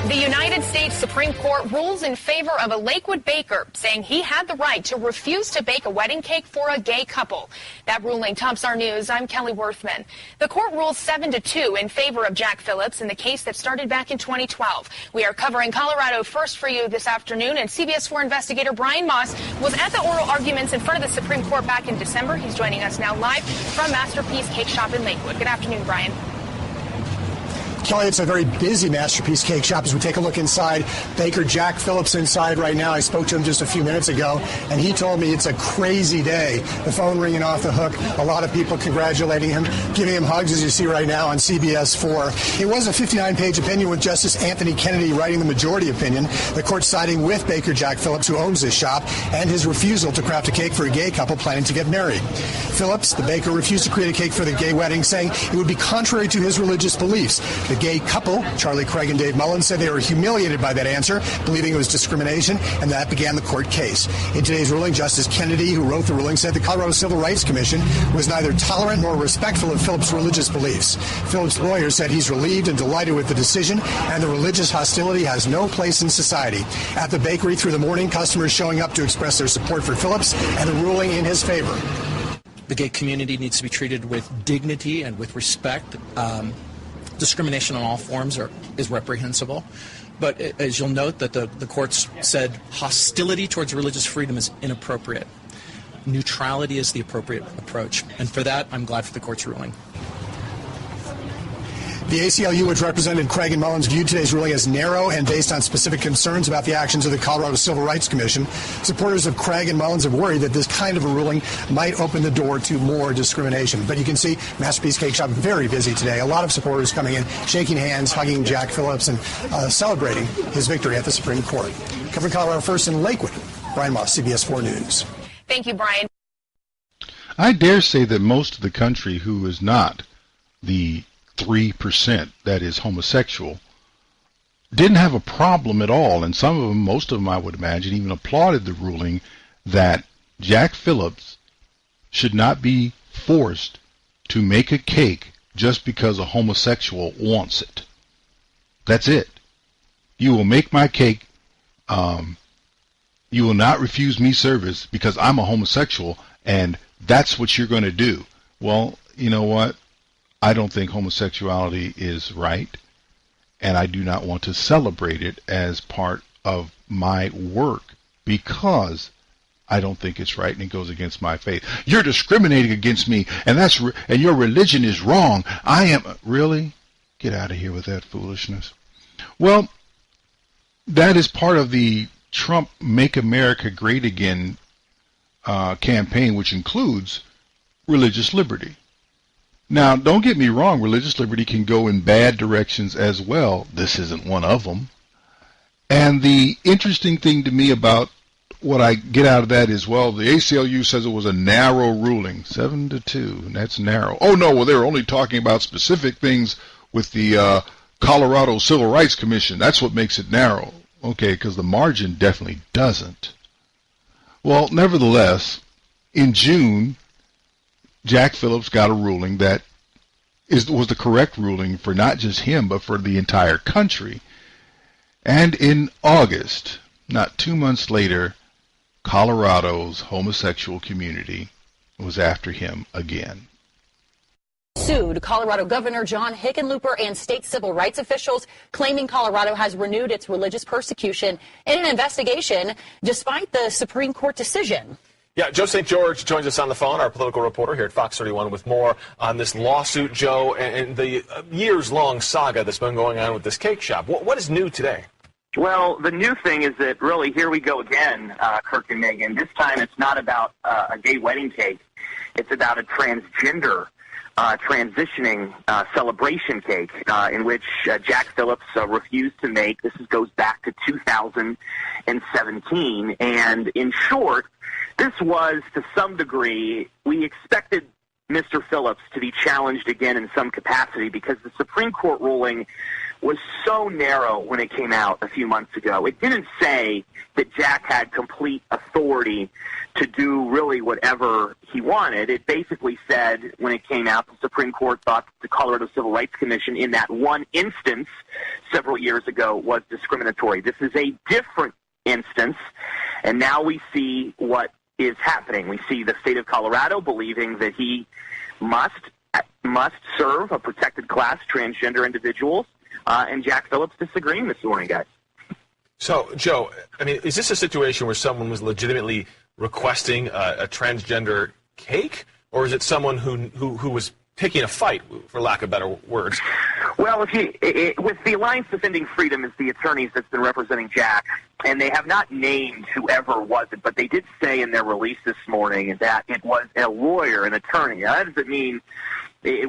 The United States Supreme Court rules in favor of a Lakewood baker, saying he had the right to refuse to bake a wedding cake for a gay couple. That ruling tops our news. I'm Kelly Worthman. The court rules 7-2 in favor of Jack Phillips in the case that started back in 2012. We are covering Colorado first for you this afternoon, and CBS 4 investigator Brian Moss was at the oral arguments in front of the Supreme Court back in December. He's joining us now live from Masterpiece Cake Shop in Lakewood. Good afternoon, Brian. Kelly, it's a very busy Masterpiece Cake Shop as we take a look inside. Baker Jack Phillips inside right now. I spoke to him just a few minutes ago, and he told me it's a crazy day. The phone ringing off the hook, a lot of people congratulating him, giving him hugs, as you see right now on CBS 4. It was a 59-page opinion with Justice Anthony Kennedy writing the majority opinion. The court siding with Baker Jack Phillips, who owns this shop, and his refusal to craft a cake for a gay couple planning to get married. Phillips, the baker, refused to create a cake for the gay wedding, saying it would be contrary to his religious beliefs. The gay couple, Charlie Craig and Dave Mullen, said they were humiliated by that answer, believing it was discrimination, and that began the court case. In today's ruling, Justice Kennedy, who wrote the ruling, said the Colorado Civil Rights Commission was neither tolerant nor respectful of Phillips' religious beliefs. Phillips' lawyer said he's relieved and delighted with the decision, and the religious hostility has no place in society. At the bakery through the morning, customers showing up to express their support for Phillips and the ruling in his favor. The gay community needs to be treated with dignity and with respect. Discrimination in all forms is reprehensible. But as you'll note, that the courts said hostility towards religious freedom is inappropriate. Neutrality is the appropriate approach. And for that, I'm glad for the court's ruling. The ACLU, which represented Craig and Mullins, viewed today's ruling as narrow and based on specific concerns about the actions of the Colorado Civil Rights Commission. Supporters of Craig and Mullins have worried that this kind of a ruling might open the door to more discrimination. But you can see Masterpiece Cake Shop very busy today. A lot of supporters coming in, shaking hands, hugging Jack Phillips, and celebrating his victory at the Supreme Court. Covering Colorado first in Lakewood, Brian Moss, CBS 4 News. Thank you, Brian. I dare say that most of the country who is not the 3% that is homosexual didn't have a problem at all, and some of them, most of them I would imagine, even applauded the ruling that Jack Phillips should not be forced to make a cake just because a homosexual wants it. That's it. You will make my cake You will not refuse me service because I'm a homosexual, and that's what you're going to do. Well, you know what? I don't think homosexuality is right, and I do not want to celebrate it as part of my work because I don't think it's right and it goes against my faith. You're discriminating against me, and and your religion is wrong. I am really? Get out of here with that foolishness. Well, that is part of the Trump Make America Great Again campaign, which includes religious liberty. Now, don't get me wrong, religious liberty can go in bad directions as well. This isn't one of them. And the interesting thing to me about what I get out of that is, well, the ACLU says it was a narrow ruling, 7-2, and that's narrow. Oh, no, well, they were only talking about specific things with the Colorado Civil Rights Commission. That's what makes it narrow. Okay, because the margin definitely doesn't. Well, nevertheless, in June, Jack Phillips got a ruling that was the correct ruling for not just him, but for the entire country. And in August, not 2 months later, Colorado's homosexual community was after him again. Sued Colorado Governor John Hickenlooper and state civil rights officials, claiming Colorado has renewed its religious persecution in an investigation despite the Supreme Court decision. Yeah, Joe St. George joins us on the phone, our political reporter here at Fox 31, with more on this lawsuit, Joe, and the years-long saga that's been going on with this cake shop. What is new today? Well, the new thing is that really here we go again, Kirk and Megan. This time it's not about a gay wedding cake. It's about a transgender transitioning celebration cake in which Jack Phillips refused to make. This goes back to 2017. And in short, this was, to some degree, we expected Mr. Phillips to be challenged again in some capacity because the Supreme Court ruling was so narrow when it came out a few months ago. It didn't say that Jack had complete authority to do really whatever he wanted. It basically said, when it came out, the Supreme Court thought that the Colorado Civil Rights Commission in that one instance several years ago was discriminatory. This is a different instance, and now we see what is happening. We see the state of Colorado believing that he must serve a protected class, transgender individuals, and Jack Phillips disagreeing this morning, guys. So, Joe, I mean, is this a situation where someone was legitimately requesting a transgender cake, or is it someone who was picking a fight, for lack of better words? Well, with the Alliance Defending Freedom is the attorneys that's been representing Jack, and they have not named whoever was it, but they did say in their release this morning that it was a lawyer, an attorney. Now, that doesn't mean this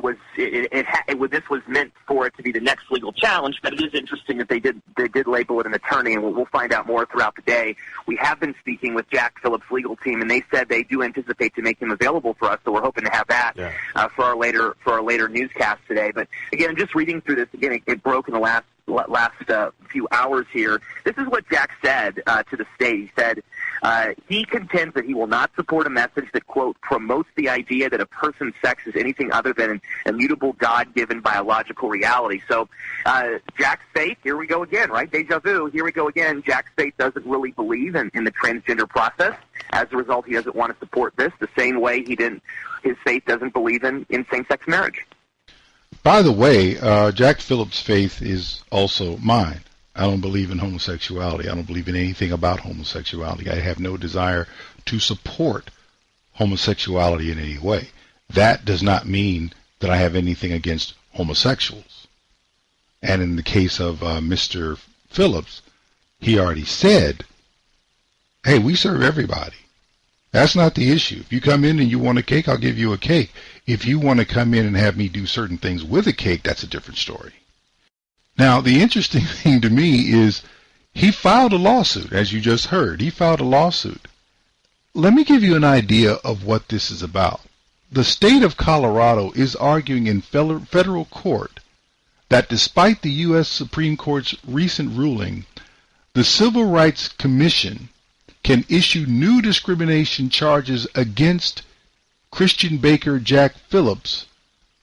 was meant for it to be the next legal challenge, but it is interesting that they did label it an attorney, and we'll find out more throughout the day. We have been speaking with Jack Phillips' legal team, and they said they do anticipate to make him available for us, so we're hoping to have that for our later newscast today. But again, just reading through this again, it broke in the last few hours here. This is what Jack said to the state. He said he contends that he will not support a message that, quote, promotes the idea that a person's sex is anything other than an immutable God-given biological reality. So Jack's faith, here we go again, right? Deja vu, here we go again. Jack's faith doesn't really believe in the transgender process. As a result, he doesn't want to support this the same way his faith doesn't believe in same-sex marriage. By the way, Jack Phillips' faith is also mine. I don't believe in homosexuality. I don't believe in anything about homosexuality. I have no desire to support homosexuality in any way. That does not mean that I have anything against homosexuals. And in the case of Mr. Phillips, he already said, hey, we serve everybody. That's not the issue. If you come in and you want a cake, I'll give you a cake. If you want to come in and have me do certain things with a cake, that's a different story. Now, the interesting thing to me is he filed a lawsuit, as you just heard. He filed a lawsuit. Let me give you an idea of what this is about. The state of Colorado is arguing in federal court that despite the U.S. Supreme Court's recent ruling, the Civil Rights Commission can issue new discrimination charges against Christian Baker Jack Phillips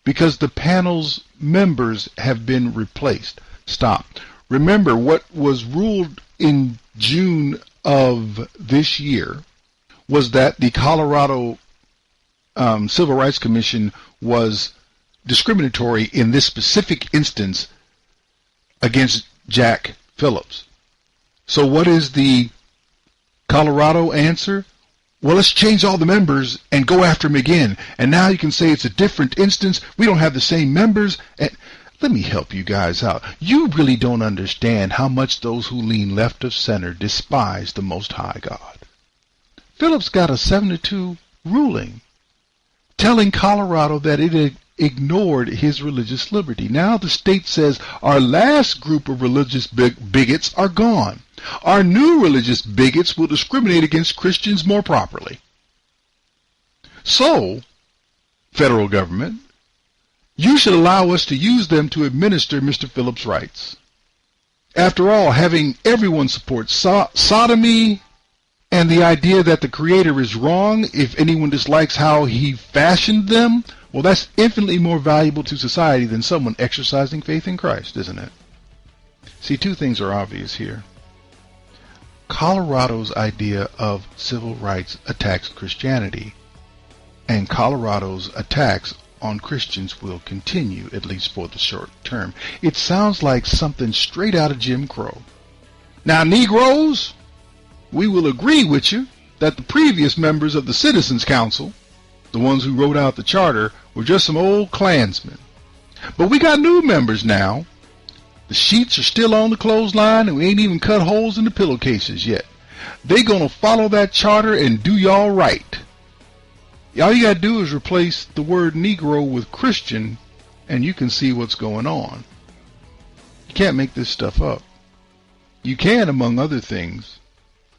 because the panel's members have been replaced. Stop. Remember, what was ruled in June of this year was that the Colorado Civil Rights Commission was discriminatory in this specific instance against Jack Phillips. So what is the Colorado answer? Well, let's change all the members and go after him again. And now you can say it's a different instance. We don't have the same members. And let me help you guys out. You really don't understand how much those who lean left of center despise the Most High God. Phillips got a 7-2 ruling telling Colorado that it ignored his religious liberty. Now the state says our last group of religious bigots are gone. Our new religious bigots will discriminate against Christians more properly. So, federal government, you should allow us to use them to administer Mr. Phillips' rights. After all, having everyone support sodomy and the idea that the Creator is wrong if anyone dislikes how he fashioned them, well, that's infinitely more valuable to society than someone exercising faith in Christ, isn't it? See, two things are obvious here. Colorado's idea of civil rights attacks Christianity, and Colorado's attacks on Christians will continue, at least for the short term. It sounds like something straight out of Jim Crow. Now, Negroes, we will agree with you that the previous members of the Citizens Council, the ones who wrote out the charter, were just some old Klansmen. But we got new members now. The sheets are still on the clothesline, and we ain't even cut holes in the pillowcases yet. They gonna follow that charter and do y'all right. All you gotta do is replace the word Negro with Christian, and you can see what's going on. You can't make this stuff up. You can, among other things,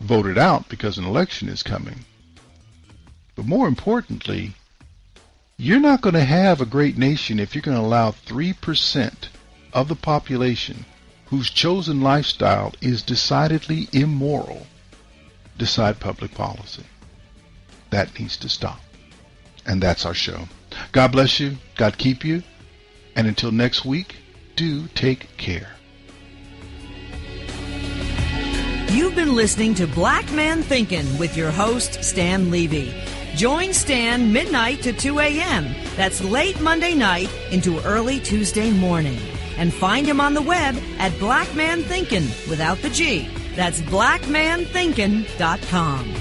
vote it out because an election is coming. But more importantly, you're not going to have a great nation if you're going to allow 3% of the population whose chosen lifestyle is decidedly immoral decide public policy. That needs to stop. And that's our show. God bless you. God keep you. And until next week, do take care. You've been listening to Black Man Thinkin' with your host, Stan Levy. Join Stan midnight to 2 a.m. That's late Monday night into early Tuesday morning. And find him on the web at Black Man Thinkin' without the G. That's blackmanthinkin.com.